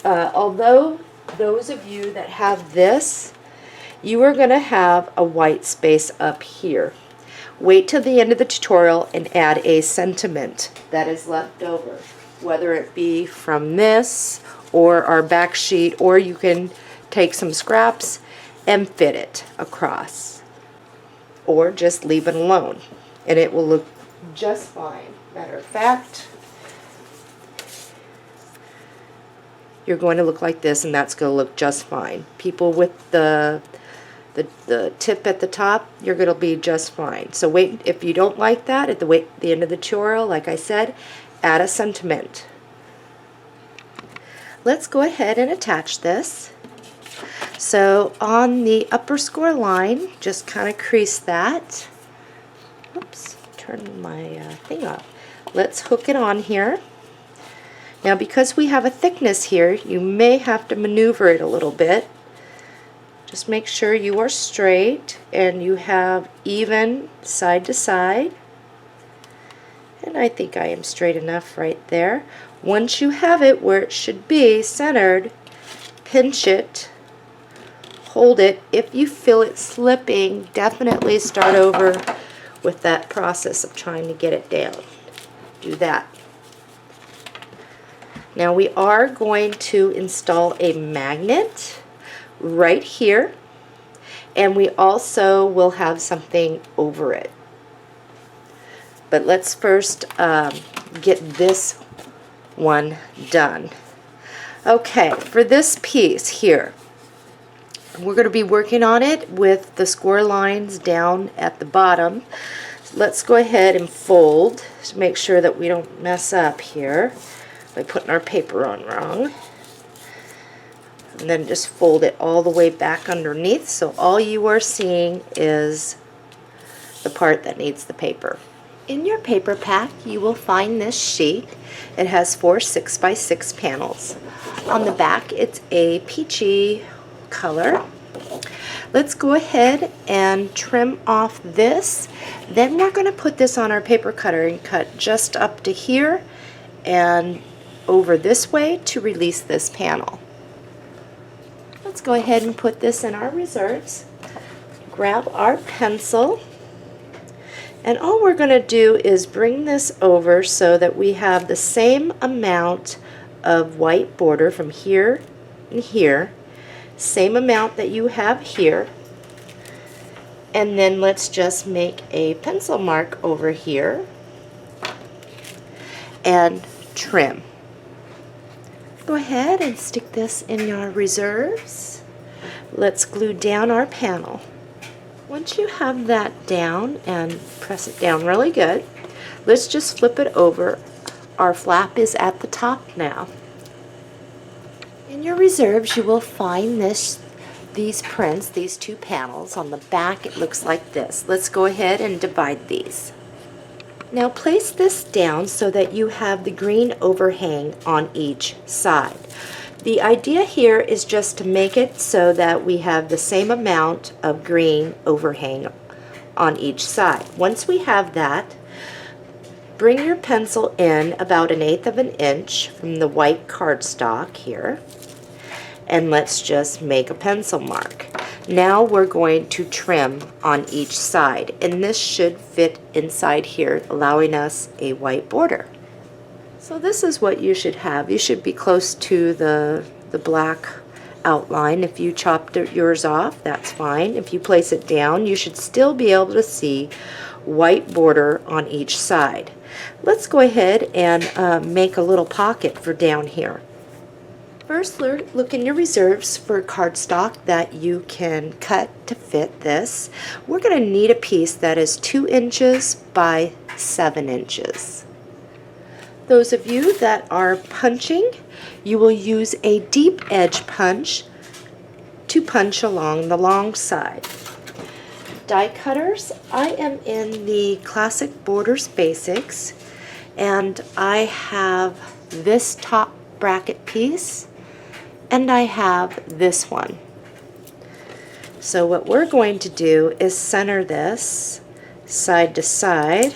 Although those of you that have this, you are going to have a white space up here. Wait till the end of the tutorial and add a sentiment that is left over, whether it be from this or our back sheet, or you can take some scraps and fit it across, or just leave it alone and it will look just fine. Matter of fact, you're going to look like this and that's going to look just fine. People with the tip at the top, you're going to be just fine. So wait, if you don't like that, at the end of the tutorial, like I said, add a sentiment. Let's go ahead and attach this. So on the upper score line, just kind of crease that. Oops, turn my thing off. Let's hook it on here. Now because we have a thickness here, you may have to maneuver it a little bit. Just make sure you are straight and you have even side to side. And I think I am straight enough right there. Once you have it where it should be centered, pinch it, hold it. If you feel it slipping, definitely start over with that process of trying to get it down. Do that. Now we are going to install a magnet right here, and we also will have something over it. But let's first get this one done. Okay, for this piece here, we're going to be working on it with the score lines down at the bottom. Let's go ahead and fold to make sure that we don't mess up here by putting our paper on wrong. And then just fold it all the way back underneath, so all you are seeing is the part that needs the paper. In your paper pack, you will find this sheet. It has 4 6x6 panels. On the back, it's a peachy color. Let's go ahead and trim off this. Then we're going to put this on our paper cutter and cut just up to here and over this way to release this panel. Let's go ahead and put this in our reserves. Grab our pencil, and all we're going to do is bring this over so that we have the same amount of white border from here and here, same amount that you have here, and then let's just make a pencil mark over here and trim. Go ahead and stick this in your reserves. Let's glue down our panel. Once you have that down, and press it down really good, let's just flip it over. Our flap is at the top now. In your reserves, you will find these prints, these 2 panels. On the back, it looks like this. Let's go ahead and divide these. Now place this down so that you have the green overhang on each side. The idea here is just to make it so that we have the same amount of green overhang on each side. Once we have that, bring your pencil in about 1/8 of an inch from the white cardstock here, and let's just make a pencil mark. Now we're going to trim on each side, and this should fit inside here, allowing us a white border. So this is what you should have. You should be close to the black outline. If you chopped yours off, that's fine. If you place it down, you should still be able to see white border on each side. Let's go ahead and make a little pocket for down here. First, look in your reserves for cardstock that you can cut to fit this. We're going to need a piece that is 2 inches by 7 inches. Those of you that are punching, you will use a deep edge punch to punch along the long side. Die cutters, I am in the Classic Borders Basics, and I have this top bracket piece, and I have this one. So what we're going to do is center this side to side,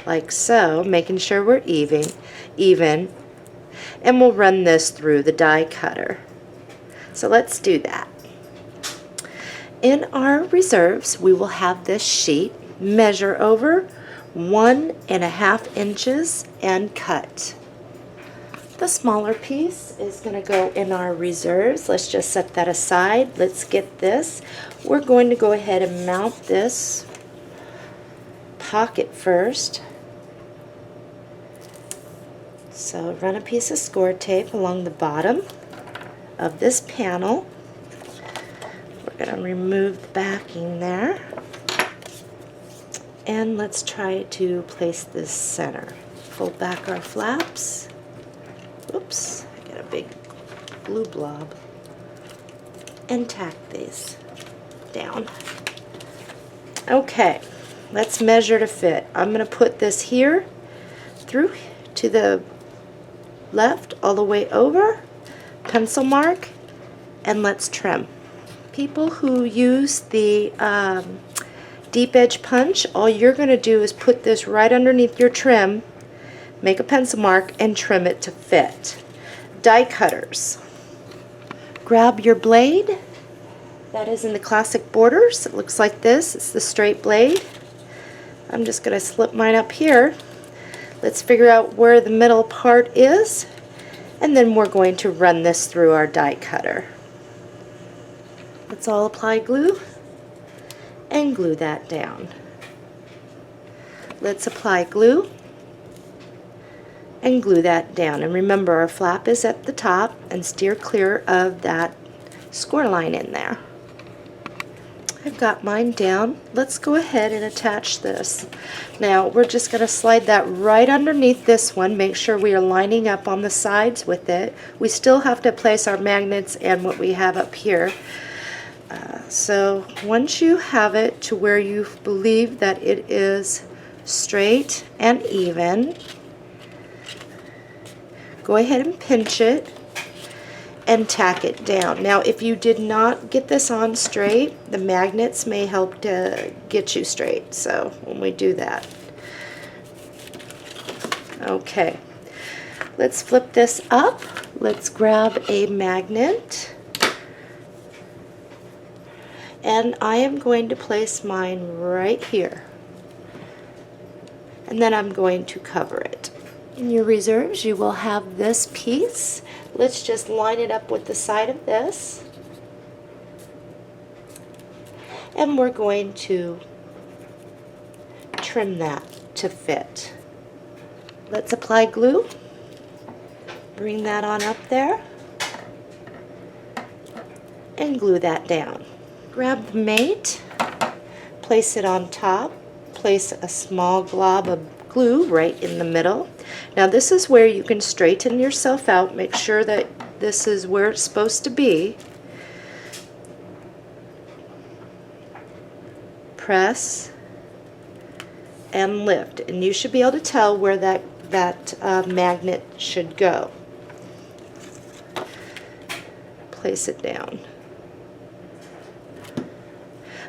like so, making sure we're even, and we'll run this through the die cutter. So let's do that. In our reserves, we will have this sheet, measure over 1.5 inches and cut. The smaller piece is going to go in our reserves. Let's just set that aside. Let's get this. We're going to go ahead and mount this pocket first. So run a piece of score tape along the bottom of this panel. We're going to remove the backing there. And let's try to place this center. Fold back our flaps. Oops, I got a big glue blob. And tack these down. Okay, let's measure to fit. I'm going to put this here through to the left all the way over, pencil mark, and let's trim. People who use the deep edge punch, all you're going to do is put this right underneath your trim, make a pencil mark, and trim it to fit. Die cutters. Grab your blade. That is in the classic borders. It looks like this. It's the straight blade. I'm just going to slip mine up here. Let's figure out where the middle part is, and then we're going to run this through our die cutter. Let's all apply glue and glue that down. Let's apply glue and glue that down. And remember, our flap is at the top, and steer clear of that score line in there. I've got mine down. Let's go ahead and attach this. Now we're just going to slide that right underneath this one. Make sure we are lining up on the sides with it. We still have to place our magnets and what we have up here. So once you have it to where you believe that it is straight and even, go ahead and pinch it and tack it down. Now if you did not get this on straight, the magnets may help to get you straight, so when we do that. Okay, let's flip this up. Let's grab a magnet, and I am going to place mine right here, and then I'm going to cover it. In your reserves, you will have this piece. Let's just line it up with the side of this, and we're going to trim that to fit. Let's apply glue. Bring that on up there and glue that down. Grab the mate, place it on top, place a small glob of glue right in the middle. Now this is where you can straighten yourself out. Make sure that this is where it's supposed to be. Press and lift, and you should be able to tell where that magnet should go. Place it down.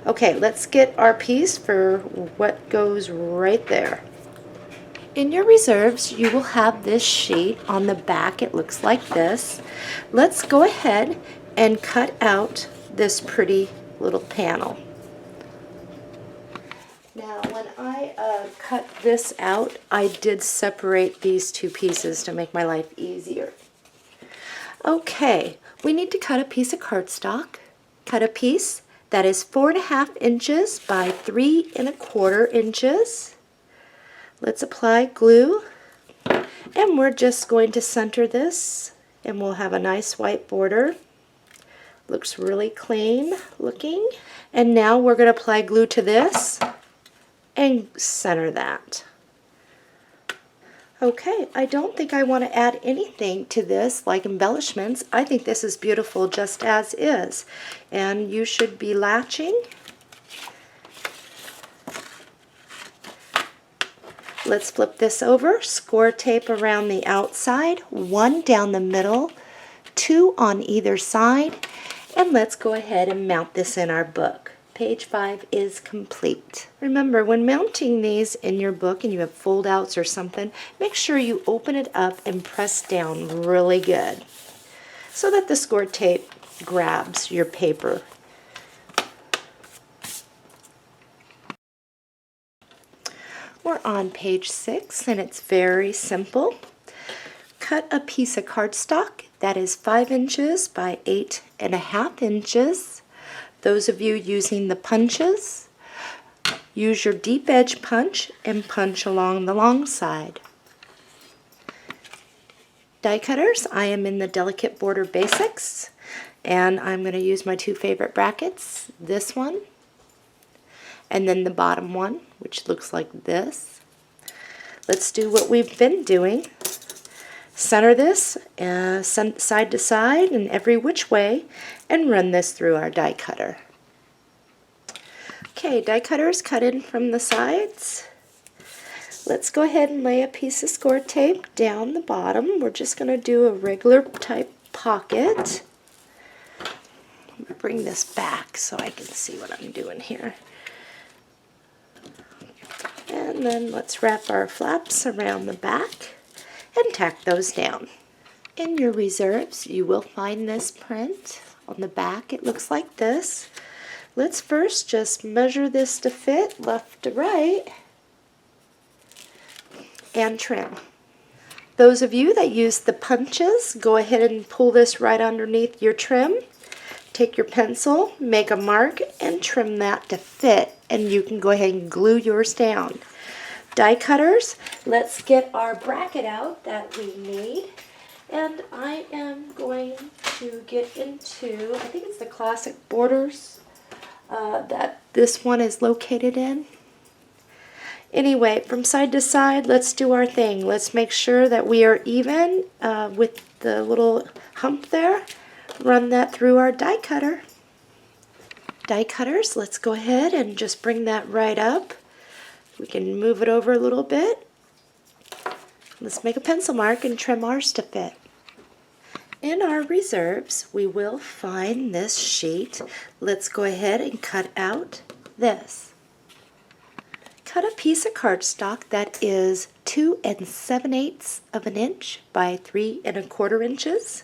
Okay, let's get our piece for what goes right there. In your reserves, you will have this sheet. On the back, it looks like this. Let's go ahead and cut out this pretty little panel. Now, when I cut this out, I did separate these two pieces to make my life easier. Okay, we need to cut a piece of cardstock. Cut a piece that is 4.5 inches by 3.25 inches. Let's apply glue, and we're just going to center this, and we'll have a nice white border. Looks really clean looking. And now we're going to apply glue to this and center that. Okay, I don't think I want to add anything to this like embellishments. I think this is beautiful just as is. And you should be latching. Let's flip this over, score tape around the outside, 1 down the middle, 2 on either side, And let's go ahead and mount this in our book. Page 5 is complete. Remember, when mounting these in your book and you have fold-outs or something, make sure you open it up and press down really good so that the score tape grabs your paper. We're on page 6 and it's very simple. Cut a piece of cardstock that is 5 inches by 8.5 inches. Those of you using the punches, use your deep edge punch and punch along the long side. Die cutters, I am in the Delicate Border Basics, and I'm going to use my 2 favorite brackets, this one, and then the bottom one, which looks like this. Let's do what we've been doing. Center this side to side and every which way and run this through our die cutter. Okay, die cutters cut in from the sides. Let's go ahead and lay a piece of score tape down the bottom. We're just going to do a regular type pocket. I'm going to bring this back so I can see what I'm doing here. And then let's wrap our flaps around the back and tack those down. In your reserves, you will find this print. On the back, it looks like this. Let's first just measure this to fit left to right and trim. Those of you that use the punches, go ahead and pull this right underneath your trim. Take your pencil, make a mark, and trim that to fit, and you can go ahead and glue yours down. Die cutters, let's get our bracket out that we need, and I am going to get into, I think it's the classic borders that this one is located in. Anyway, from side to side, let's do our thing. Let's make sure that we are even with the little hump there. Run that through our die cutter. Die cutters, let's go ahead and just bring that right up. We can move it over a little bit. Let's make a pencil mark and trim ours to fit. In our reserves, we will find this sheet. Let's go ahead and cut out this. Cut a piece of cardstock that is 2 7/8 of an inch by 3 1/4 inches.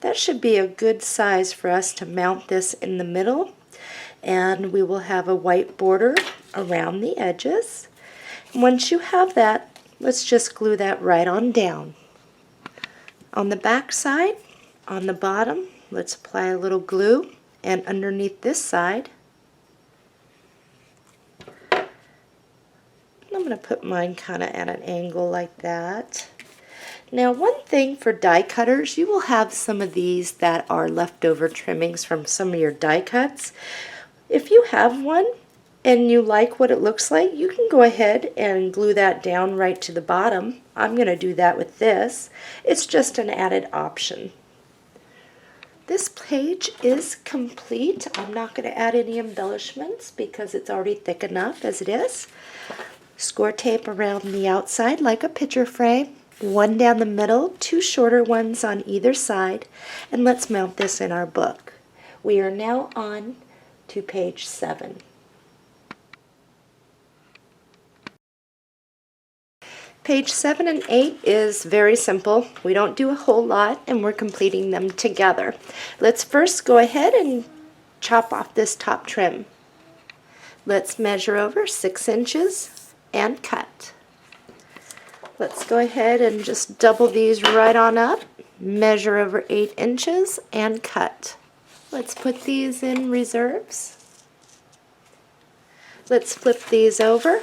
That should be a good size for us to mount this in the middle, and we will have a white border around the edges. Once you have that, let's just glue that right on down. On the back side, on the bottom, let's apply a little glue, and underneath this side, I'm going to put mine kind of at an angle like that. Now, one thing for die cutters, you will have some of these that are leftover trimmings from some of your die cuts. If you have one and you like what it looks like, you can go ahead and glue that down right to the bottom. I'm going to do that with this. It's just an added option. This page is complete. I'm not going to add any embellishments because it's already thick enough as it is. Score tape around the outside like a picture frame. One down the middle, 2 shorter ones on either side, and let's mount this in our book. We are now on to page 7. Page 7 and 8 is very simple. We don't do a whole lot, and we're completing them together. Let's first go ahead and chop off this top trim. Let's measure over 6 inches and cut. Let's go ahead and just double these right on up, measure over 8 inches, and cut. Let's put these in reserves. Let's flip these over.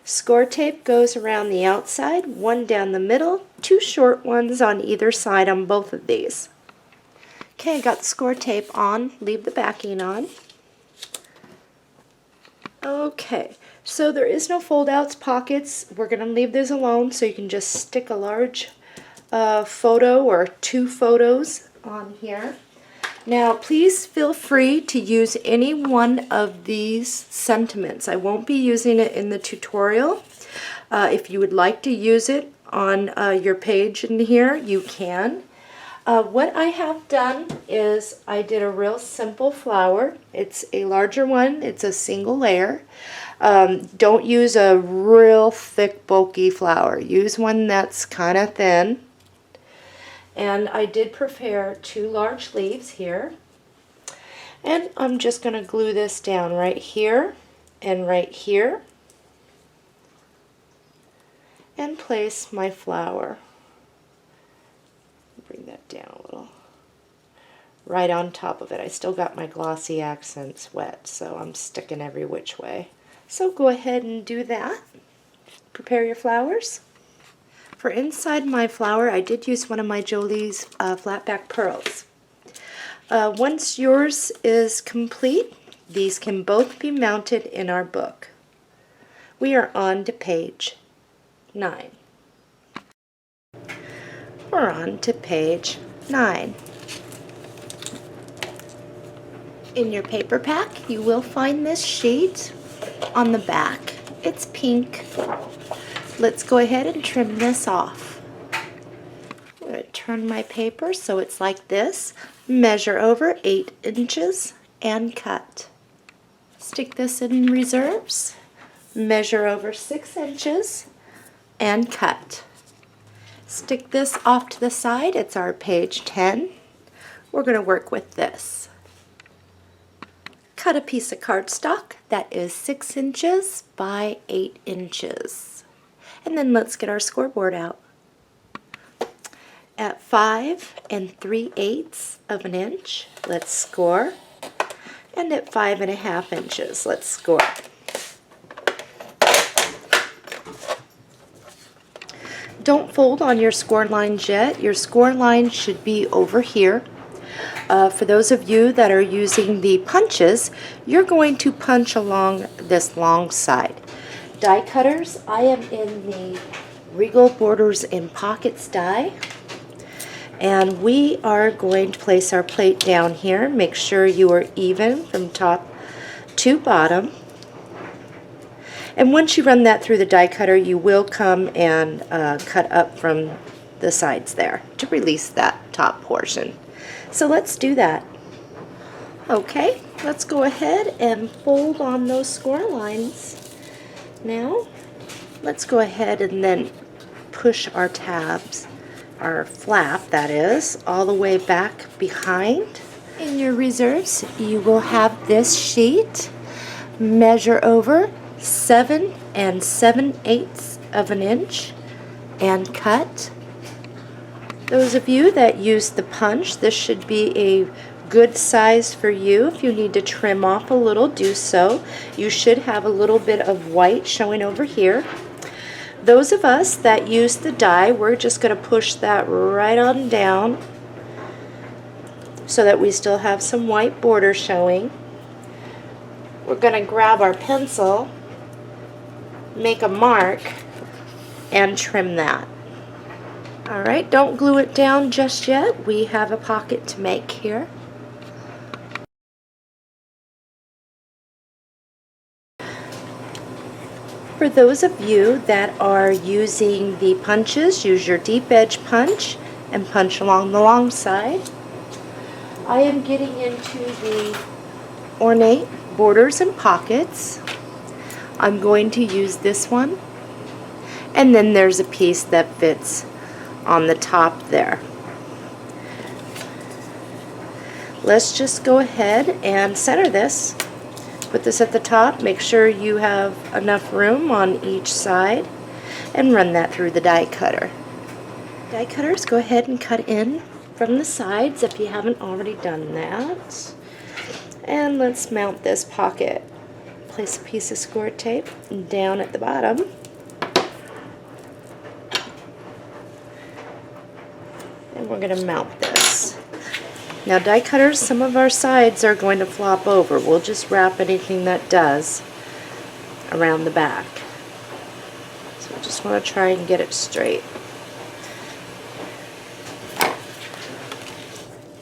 Score tape goes around the outside, 1 down the middle, 2 short ones on either side on both of these. Okay, I got the score tape on, leave the backing on. Okay. So there is no fold-outs pockets. We're going to leave those alone so you can just stick a large photo or 2 photos on here. Now please feel free to use any one of these sentiments. I won't be using it in the tutorial. If you would like to use it on your page in here, you can. What I have done is I did a real simple flower. It's a larger one. It's a single layer. Don't use a real thick, bulky flower. Use one that's kind of thin. And I did prepare 2 large leaves here. And I'm just going to glue this down right here and right here. And place my flower. Bring that down a little. Right on top of it. I still got my glossy accents wet, so I'm sticking every which way. So go ahead and do that. Prepare your flowers. For inside my flower, I did use one of my Jolie's flat back pearls. Once yours is complete, these can both be mounted in our book. We are on to page 9. We're on to page 9. In your paper pack, you will find this sheet on the back. It's pink. Let's go ahead and trim this off. I'm going to turn my paper so it's like this. Measure over 8 inches and cut. Stick this in reserves. Measure over 6 inches and cut. Stick this off to the side. It's our page 10. We're going to work with this. Cut a piece of cardstock that is 6 inches by 8 inches. And then let's get our scoreboard out. At 5 3/8 of an inch, let's score. And at 5 1/2 inches, let's score. Don't fold on your score lines yet. Your score line should be over here. For those of you that are using the punches, you're going to punch along this long side. Die cutters, I am in the Regal Borders in Pockets die. And we are going to place our plate down here. Make sure you are even from top to bottom. And once you run that through the die cutter, you will come and cut up from the sides there to release that top portion. So let's do that. Okay, let's go ahead and fold on those score lines. Now, let's go ahead and then push our tabs, our flap that is, all the way back behind. In your reserves, you will have this sheet. Measure over 7 7/8 of an inch and cut. Those of you that use the punch, this should be a good size for you. If you need to trim off a little, do so. You should have a little bit of white showing over here. Those of us that use the die, we're just going to push that right on down so that we still have some white border showing. We're going to grab our pencil, make a mark, and trim that. Alright, don't glue it down just yet. We have a pocket to make here. For those of you that are using the punches, use your deep edge punch and punch along the long side. I am getting into the ornate borders and pockets. I'm going to use this one, and then there's a piece that fits on the top there. Let's just go ahead and center this. Put this at the top. Make sure you have enough room on each side and run that through the die cutter. Die cutters, go ahead and cut in from the sides if you haven't already done that. And let's mount this pocket. Place a piece of score tape down at the bottom. And we're going to mount this. Now die cutters, some of our sides are going to flop over. We'll just wrap anything that does around the back. So we just want to try and get it straight.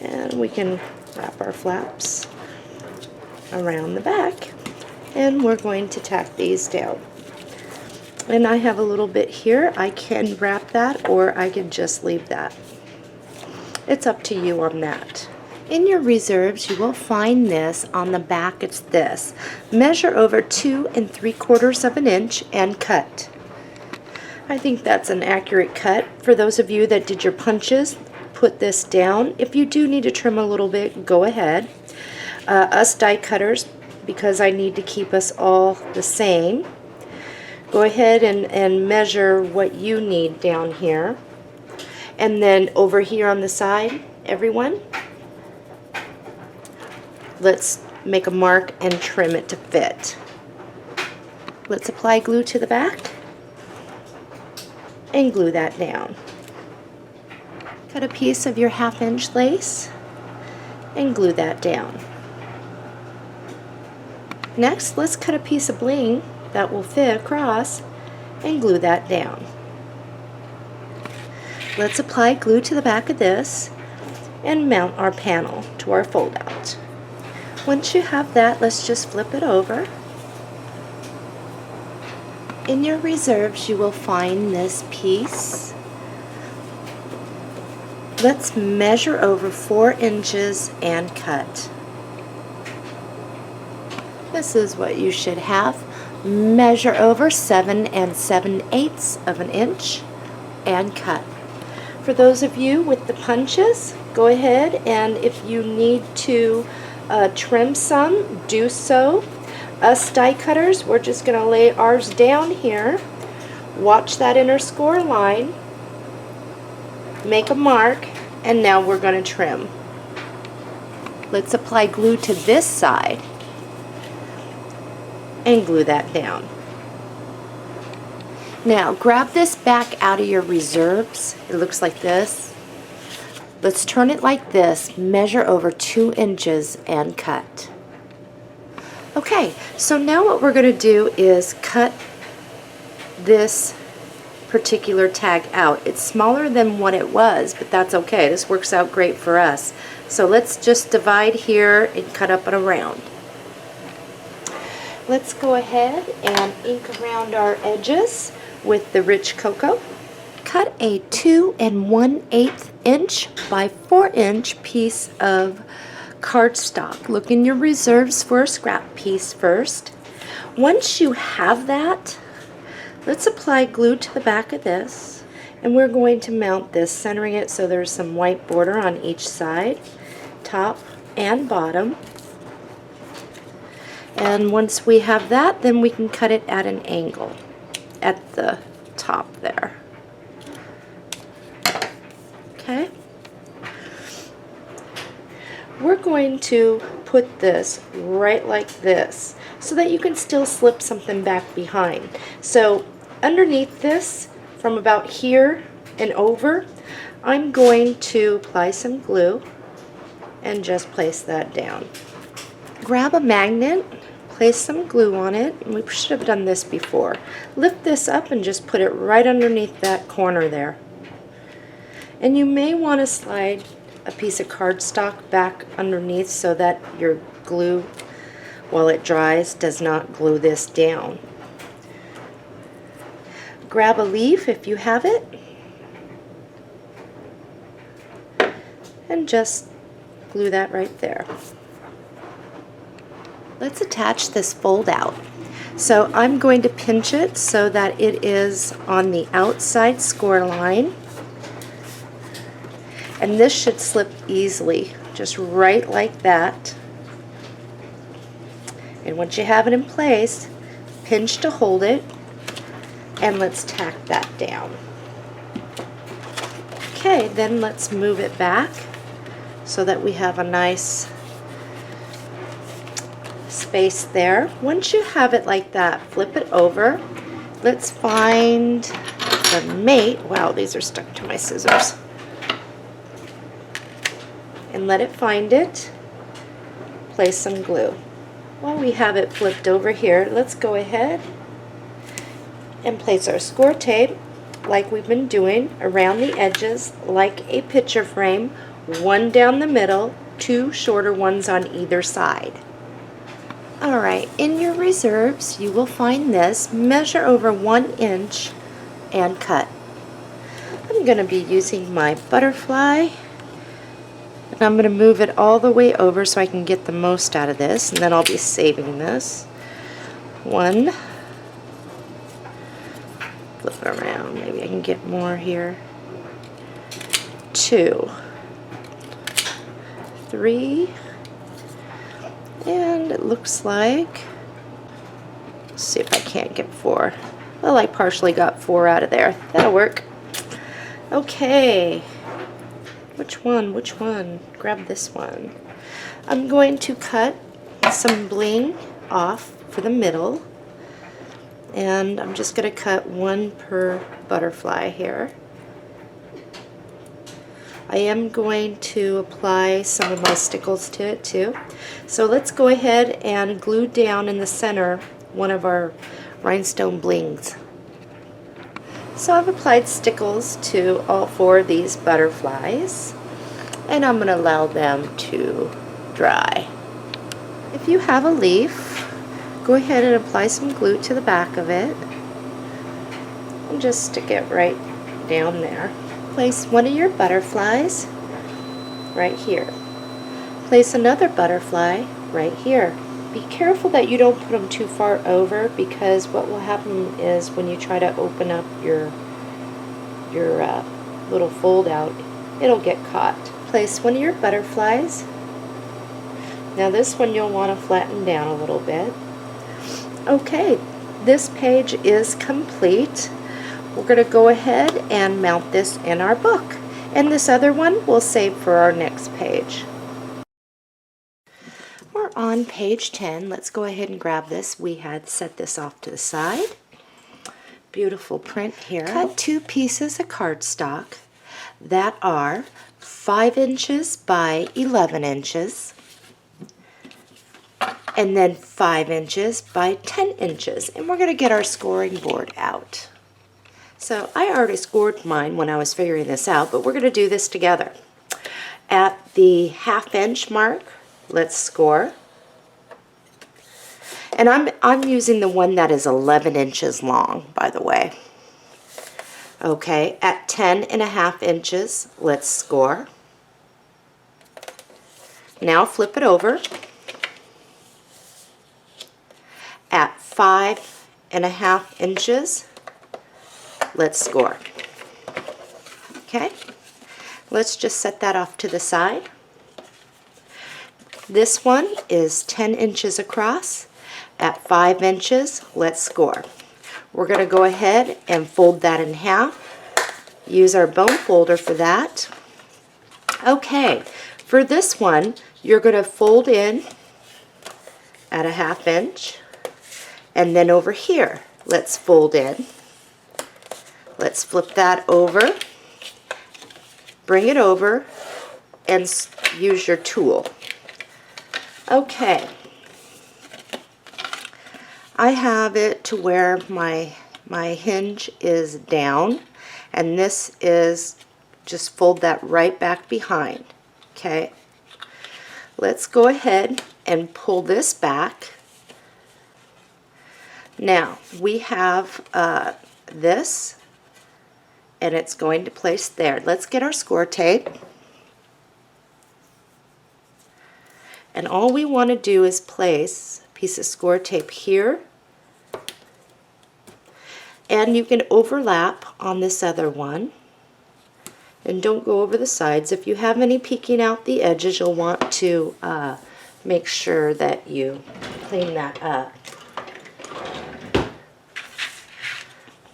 And we can wrap our flaps around the back. And we're going to tack these down. And I have a little bit here. I can wrap that, or I can just leave that. It's up to you on that. In your reserves, you will find this on the back. It's this. Measure over 2 3/4 of an inch and cut. I think that's an accurate cut. For those of you that did your punches, put this down. If you do need to trim a little bit, go ahead. Us die cutters, because I need to keep us all the same, go ahead and measure what you need down here. And then over here on the side, everyone, let's make a mark and trim it to fit. Let's apply glue to the back and glue that down. Cut a piece of your 1/2 inch lace and glue that down. Next, let's cut a piece of bling that will fit across and glue that down. Let's apply glue to the back of this and mount our panel to our fold out. Once you have that, let's just flip it over. In your reserves, you will find this piece. Let's measure over 4 inches and cut. This is what you should have. Measure over 7 7/8 of an inch and cut. For those of you with the punches, go ahead, and if you need to trim some, do so. Us die cutters, we're just going to lay ours down here. Watch that inner score line. Make a mark, and now we're going to trim. Let's apply glue to this side and glue that down. Now grab this back out of your reserves. It looks like this. Let's turn it like this, measure over 2 inches and cut. Okay, so now what we're going to do is cut this particular tag out. It's smaller than what it was, but that's okay. This works out great for us. So let's just divide here and cut up and around. Let's go ahead and ink around our edges with the rich cocoa. Cut a 2 1/8 inch by 4 inch piece of cardstock. Look in your reserves for a scrap piece first. Once you have that, let's apply glue to the back of this, and we're going to mount this, centering it so there's some white border on each side, top and bottom. And once we have that, then we can cut it at an angle at the top there. Okay? We're going to put this right like this so that you can still slip something back behind. So underneath this, from about here and over, I'm going to apply some glue and just place that down. Grab a magnet, place some glue on it, and we should have done this before. Lift this up and just put it right underneath that corner there. And you may want to slide a piece of cardstock back underneath so that your glue, while it dries, does not glue this down. Grab a leaf if you have it, and just glue that right there. Let's attach this fold out. So I'm going to pinch it so that it is on the outside score line. And this should slip easily, just right like that. And once you have it in place, pinch to hold it, and let's tack that down. Okay, then let's move it back so that we have a nice space there. Once you have it like that, flip it over. Let's find the mate. Wow, these are stuck to my scissors. And let it find it. Place some glue. While we have it flipped over here, let's go ahead and place our score tape like we've been doing around the edges like a picture frame, one down the middle, 2 shorter ones on either side. Alright, in your reserves you will find this. Measure over 1 inch and cut. I'm going to be using my butterfly And I'm going to move it all the way over so I can get the most out of this, and then I'll be saving this. 1, flip it around, maybe I can get more here. 2, 3, and it looks like, let's see if I can't get 4. Well, I partially got 4 out of there. That'll work. Okay. Which one? Which one? Grab this one. I'm going to cut some bling off for the middle. And I'm just going to cut 1 per butterfly here. I am going to apply some of my stickles to it too. So let's go ahead and glue down in the center one of our rhinestone blings. So I've applied stickles to all 4 of these butterflies, and I'm going to allow them to dry. If you have a leaf, go ahead and apply some glue to the back of it and just stick it right down there. Place one of your butterflies right here. Place another butterfly right here. Be careful that you don't put them too far over, because what will happen is when you try to open up your little fold out, it'll get caught. Place one of your butterflies. Now this one you'll want to flatten down a little bit. Okay, this page is complete. We're going to go ahead and mount this in our book, and this other one we'll save for our next page. We're on page 10. Let's go ahead and grab this. We had set this off to the side. Beautiful print here. Cut 2 pieces of cardstock that are 5 inches by 11 inches and then 5 inches by 10 inches. And we're going to get our scoring board out. So I already scored mine when I was figuring this out, but we're going to do this together. At the 1/2 inch mark, let's score. And I'm using the one that is 11 inches long, by the way. Okay, at 10.5 inches, let's score. Now flip it over. At 5.5 inches, let's score. Okay, let's just set that off to the side. This one is 10 inches across. At 5 inches, let's score. We're going to go ahead and fold that in half. Use our bone folder for that. Okay, for this one, you're going to fold in at a 1/2 inch, and then over here, let's fold in. Let's flip that over, bring it over, and use your tool. Okay, I have it to where my hinge is down, and this is, just fold that right back behind. Okay, let's go ahead and pull this back. Now we have this, and it's going to place there. Let's get our score tape. And all we want to do is place a piece of score tape here, and you can overlap on this other one, and don't go over the sides. If you have any peeking out the edges, you'll want to make sure that you clean that up.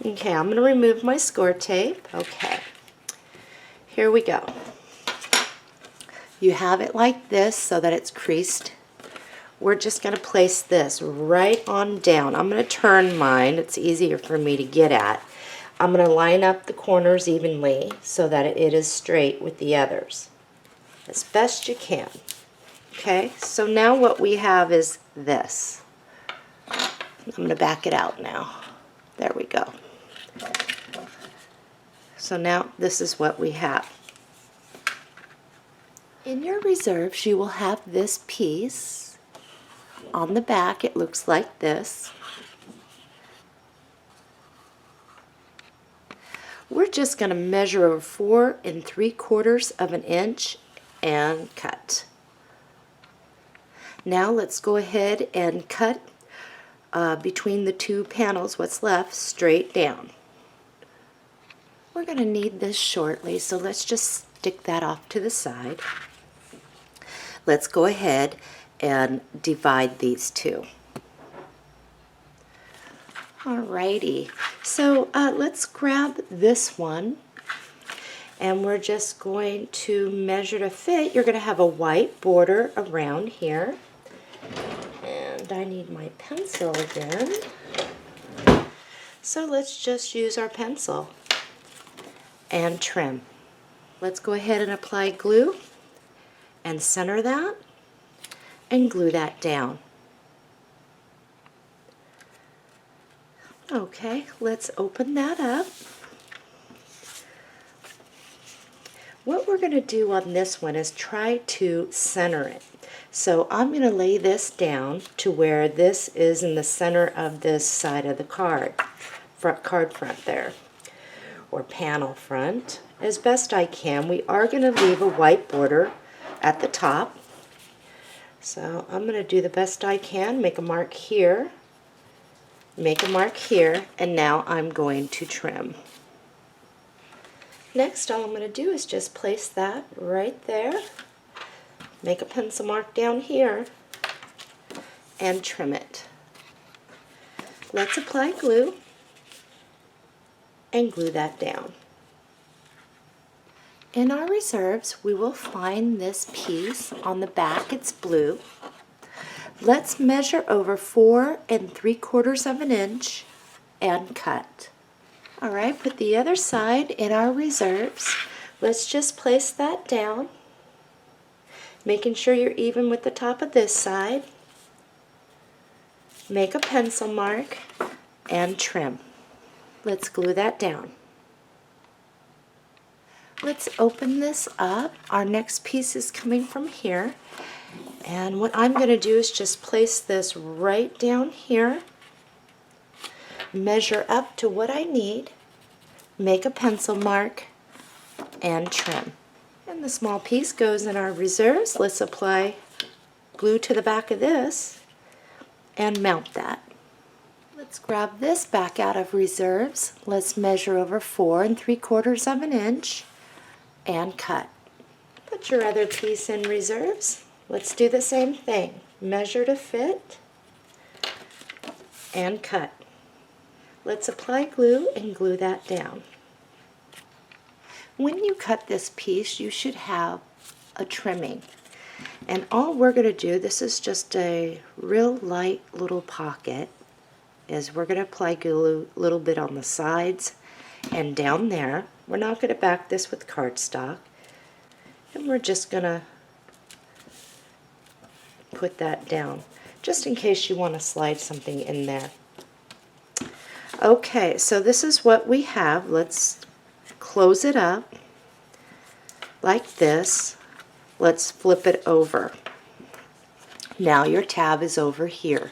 Okay, I'm going to remove my score tape. Okay, here we go. You have it like this so that it's creased. We're just going to place this right on down. I'm going to turn mine. It's easier for me to get at. I'm going to line up the corners evenly so that it is straight with the others as best you can. Okay, so now what we have is this. I'm going to back it out now. There we go. So now this is what we have. In your reserves, you will have this piece. On the back, it looks like this. We're just going to measure over 4 3/4 of an inch and cut. Now let's go ahead and cut between the two panels, what's left, straight down. We're going to need this shortly, so let's just stick that off to the side. Let's go ahead and divide these two. Alrighty, so let's grab this one, and we're just going to measure to fit. You're going to have a white border around here, and I need my pencil again. So let's just use our pencil and trim. Let's go ahead and apply glue and center that and glue that down. Okay, let's open that up. What we're going to do on this one is try to center it. So I'm going to lay this down to where this is in the center of this side of the card front there, or panel front, as best I can. We are going to leave a white border at the top. So I'm going to do the best I can, make a mark here, make a mark here, and now I'm going to trim. Next, all I'm going to do is just place that right there, make a pencil mark down here, and trim it. Let's apply glue and glue that down. In our reserves, we will find this piece on the back. It's blue. Let's measure over 4 3/4 of an inch and cut. Alright, put the other side in our reserves. Let's just place that down, making sure you're even with the top of this side. Make a pencil mark and trim. Let's glue that down. Let's open this up. Our next piece is coming from here. And what I'm going to do is just place this right down here, measure up to what I need, make a pencil mark, and trim. And the small piece goes in our reserves. Let's apply glue to the back of this and mount that. Let's grab this back out of reserves. Let's measure over 4 3/4 of an inch and cut. Put your other piece in reserves. Let's do the same thing. Measure to fit and cut. Let's apply glue and glue that down. When you cut this piece, you should have a trimming. And all we're going to do, this is just a real light little pocket, is we're going to apply glue a little bit on the sides and down there. We're not going to back this with cardstock. And we're just going to put that down, just in case you want to slide something in there. Okay, so this is what we have. Let's close it up like this. Let's flip it over. Now your tab is over here.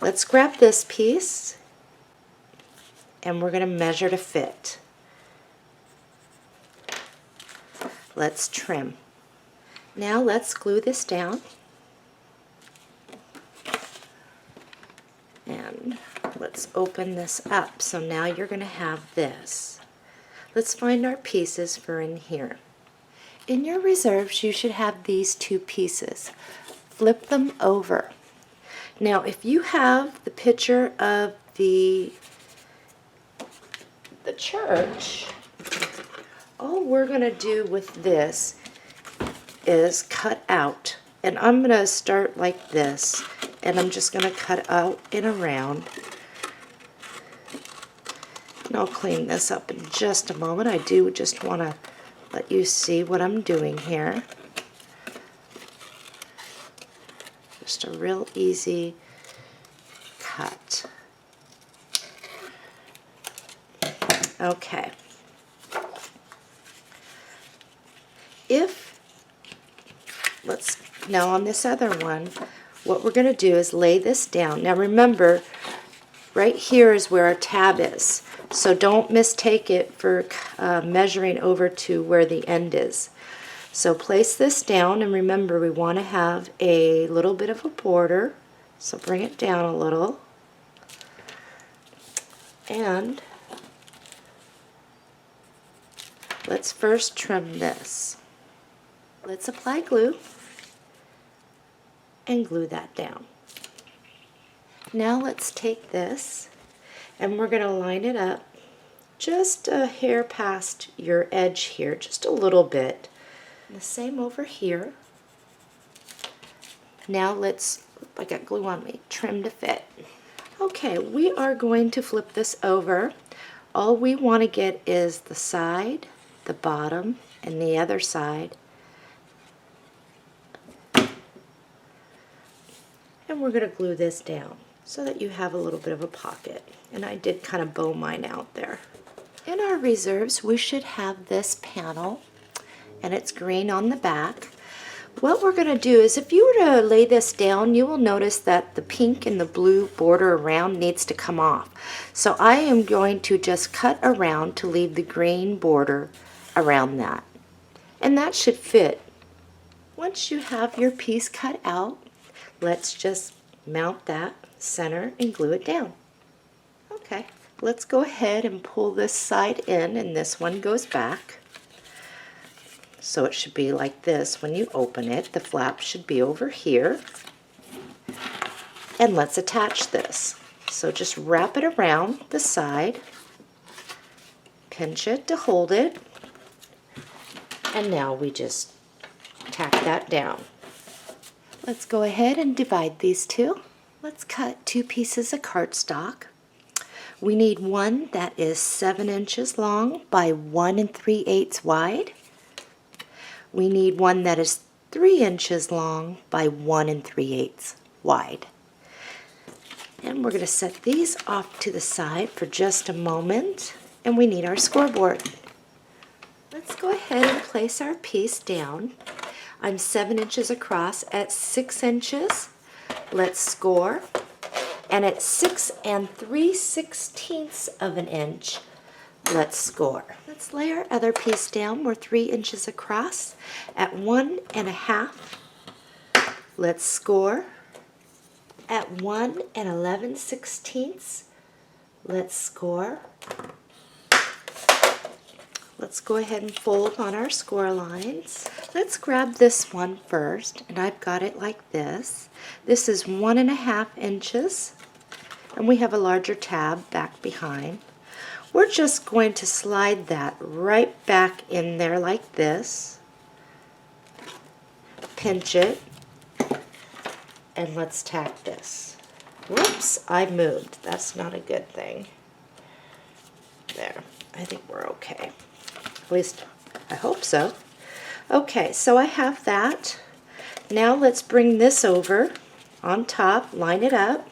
Let's grab this piece and we're going to measure to fit. Let's trim. Now let's glue this down. And let's open this up. So now you're going to have this. Let's find our pieces for in here. In your reserves, you should have these two pieces. Flip them over. Now, if you have the picture of the church, all we're going to do with this is cut out. And I'm going to start like this. And I'm just going to cut out and around. And I'll clean this up in just a moment. I do just want to let you see what I'm doing here. Just a real easy cut. Okay. Now on this other one, what we're going to do is lay this down. Now remember, right here is where our tab is. So don't mistake it for measuring over to where the end is. So place this down, and remember we want to have a little bit of a border, so bring it down a little. And let's first trim this. Let's apply glue and glue that down. Now let's take this and we're going to line it up just a hair past your edge here, just a little bit. And the same over here. Now let's, I got glue on me, trim to fit. Okay, we are going to flip this over. All we want to get is the side, the bottom, and the other side. And we're going to glue this down so that you have a little bit of a pocket. And I did kind of bow mine out there. In our reserves, we should have this panel, and it's green on the back. What we're going to do is, if you were to lay this down, you will notice that the pink and the blue border around needs to come off. So I am going to just cut around to leave the green border around that. And that should fit. Once you have your piece cut out, let's just mount that center and glue it down. Okay, let's go ahead and pull this side in, and this one goes back. So it should be like this when you open it. The flap should be over here. And let's attach this. So just wrap it around the side, pinch it to hold it, and now we just tack that down. Let's go ahead and divide these two. Let's cut 2 pieces of cardstock. We need one that is 7 inches long by 1 3/8 wide. We need one that is 3 inches long by 1 3/8 wide. And we're going to set these off to the side for just a moment, and we need our scoreboard. Let's go ahead and place our piece down. I'm 7 inches across at 6 inches. Let's score. And at 6 3/16 of an inch, let's score. Let's lay our other piece down. We're 3 inches across at 1 1/2. Let's score. At 1 11/16, let's score. Let's go ahead and fold on our score lines. Let's grab this one first, and I've got it like this. This is 1 1/2 inches, and we have a larger tab back behind. We're just going to slide that right back in there like this. Pinch it, and let's tack this. Whoops, I moved. That's not a good thing. There, I think we're okay. At least, I hope so. Okay, so I have that. Now let's bring this over on top, line it up.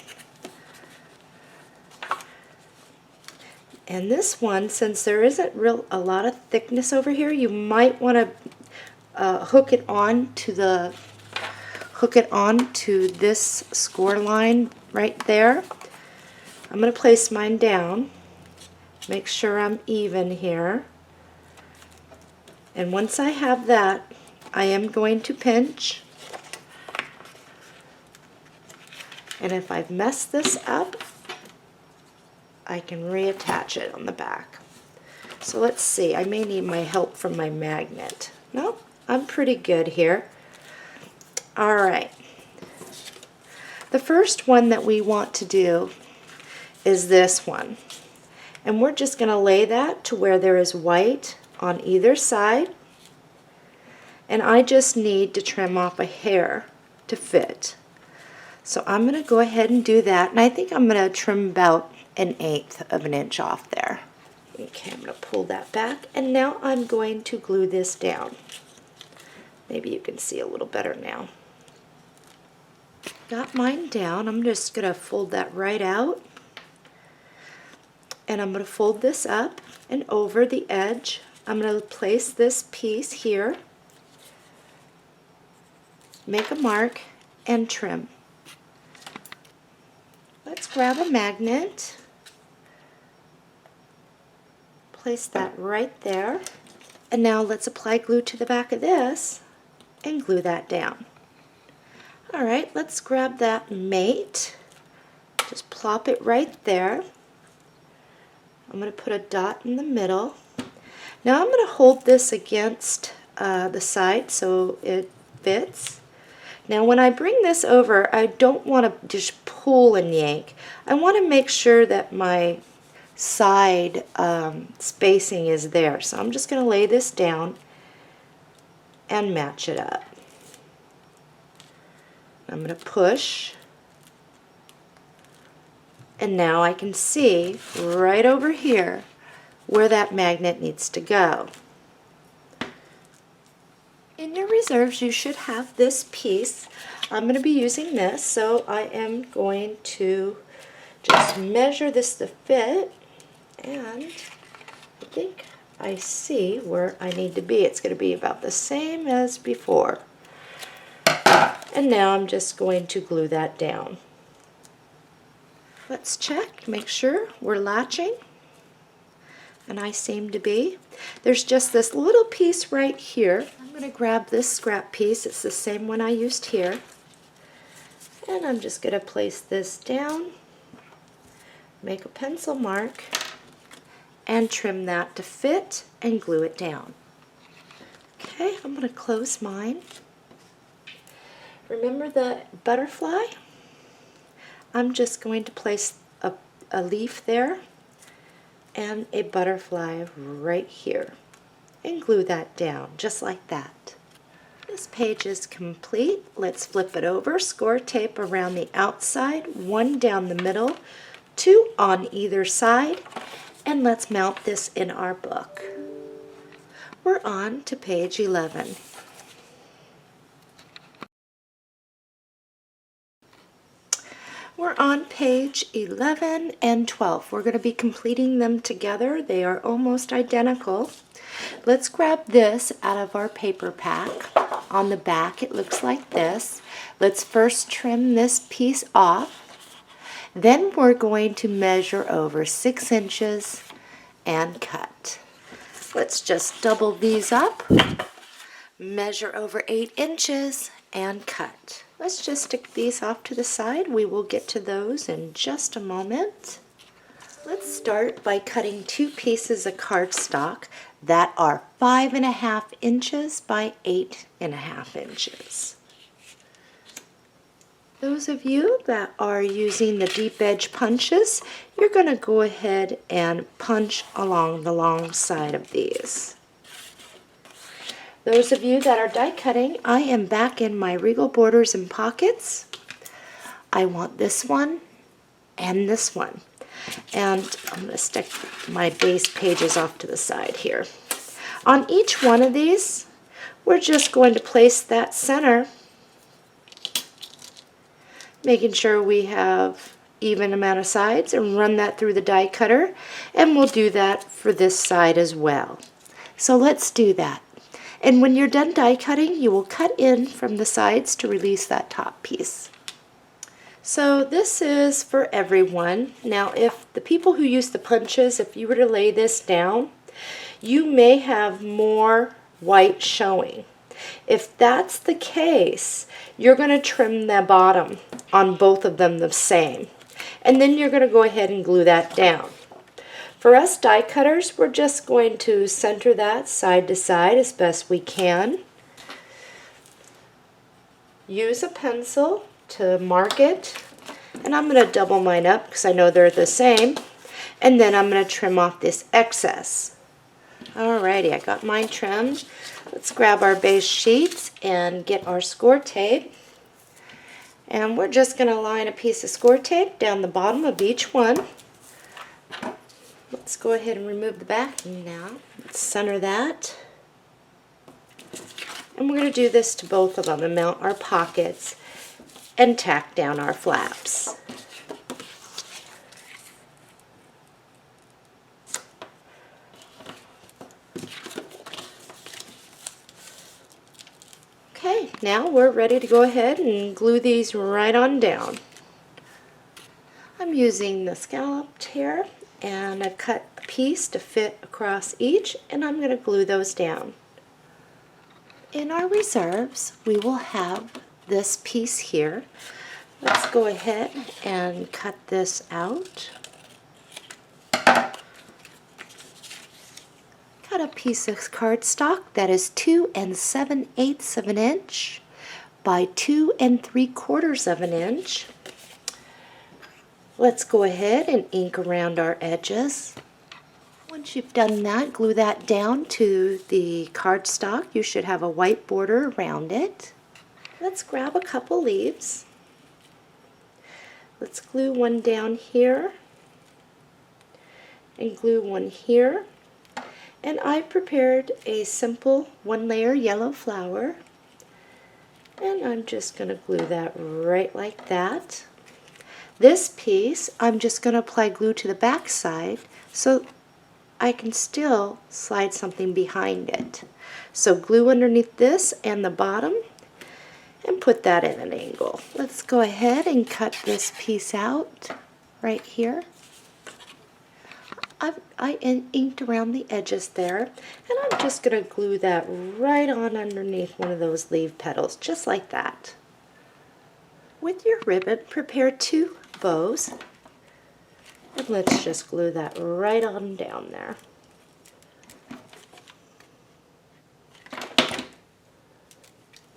And this one, since there isn't a lot of thickness over here, you might want to hook it on to this score line right there. I'm going to place mine down. Make sure I'm even here. And once I have that, I am going to pinch. And if I've messed this up, I can reattach it on the back. So let's see, I may need my help from my magnet. No, I'm pretty good here. All right. The first one that we want to do is this one. And we're just going to lay that to where there is white on either side. And I just need to trim off a hair to fit. So I'm going to go ahead and do that. And I think I'm going to trim about 1/8 of an inch off there. Okay, I'm going to pull that back. And now I'm going to glue this down. Maybe you can see a little better now. Got mine down. I'm just going to fold that right out. And I'm going to fold this up and over the edge. I'm going to place this piece here, make a mark, and trim. Let's grab a magnet, place that right there, And now let's apply glue to the back of this and glue that down. Alright, let's grab that mate. Just plop it right there. I'm going to put a dot in the middle. Now I'm going to hold this against the side so it fits. Now when I bring this over, I don't want to just pull and yank. I want to make sure that my side spacing is there. So I'm just going to lay this down and match it up. I'm going to push, and now I can see right over here where that magnet needs to go. In your reserves you should have this piece. I'm going to be using this, so I am going to just measure this to fit, and I think I see where I need to be. It's going to be about the same as before. And now I'm just going to glue that down. Let's check, make sure we're latching. And I seem to be. There's just this little piece right here. I'm going to grab this scrap piece. It's the same one I used here. And I'm just going to place this down, make a pencil mark, and trim that to fit and glue it down. Okay, I'm going to close mine. Remember the butterfly? I'm just going to place a leaf there and a butterfly right here and glue that down just like that. This page is complete. Let's flip it over, score tape around the outside, 1 down the middle, 2 on either side, and let's mount this in our book. We're on to page 11. We're on page 11 and 12. We're going to be completing them together. They are almost identical. Let's grab this out of our paper pack. On the back it looks like this. Let's first trim this piece off. Then we're going to measure over 6 inches and cut. Let's just double these up, measure over 8 inches and cut. Let's just stick these off to the side. We will get to those in just a moment. Let's start by cutting 2 pieces of cardstock that are 5.5 inches by 8.5 inches. Those of you that are using the deep edge punches, you're going to go ahead and punch along the long side of these. Those of you that are die cutting, I am back in my Regal Borders and Pockets. I want this one and this one. And I'm going to stick my base pages off to the side here. On each one of these, we're just going to place that center, making sure we have even amount of sides, and run that through the die cutter. And we'll do that for this side as well. So let's do that. And when you're done die cutting, you will cut in from the sides to release that top piece. So this is for everyone. Now if the people who use the punches, if you were to lay this down, you may have more white showing. If that's the case, you're going to trim the bottom on both of them the same. And then you're going to go ahead and glue that down. For us die cutters, we're just going to center that side to side as best we can. Use a pencil to mark it, and I'm going to double mine up because I know they're the same, and then I'm going to trim off this excess. Alrighty, I got mine trimmed. Let's grab our base sheets and get our score tape, and we're just going to line a piece of score tape down the bottom of each one. Let's go ahead and remove the backing now. Let's center that. And we're going to do this to both of them and mount our pockets and tack down our flaps. Okay, now we're ready to go ahead and glue these right on down. I'm using the scalloped here, and I've cut piece to fit across each, and I'm going to glue those down. In our reserves, we will have this piece here. Let's go ahead and cut this out. Cut a piece of cardstock that is 2 7/8 of an inch by 2 3/4 of an inch. Let's go ahead and ink around our edges. Once you've done that, glue that down to the cardstock. You should have a white border around it. Let's grab a couple leaves. Let's glue one down here and glue one here. And I've prepared a simple one-layer yellow flower, and I'm just going to glue that right like that. This piece, I'm just going to apply glue to the back side so I can still slide something behind it. So glue underneath this and the bottom and put that in an angle. Let's go ahead and cut this piece out right here. I inked around the edges there, and I'm just going to glue that right on underneath one of those leaf petals, just like that. With your ribbon, prepare 2 bows, and let's just glue that right on down there.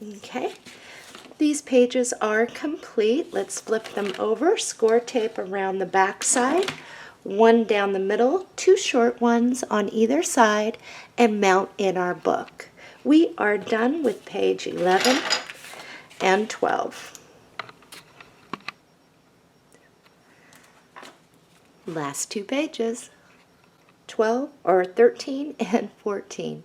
Okay, these pages are complete. Let's flip them over, score tape around the back side, 1 down the middle, 2 short ones on either side, and mount in our book. We are done with page 11 and 12. Last 2 pages, 12 or 13 and 14.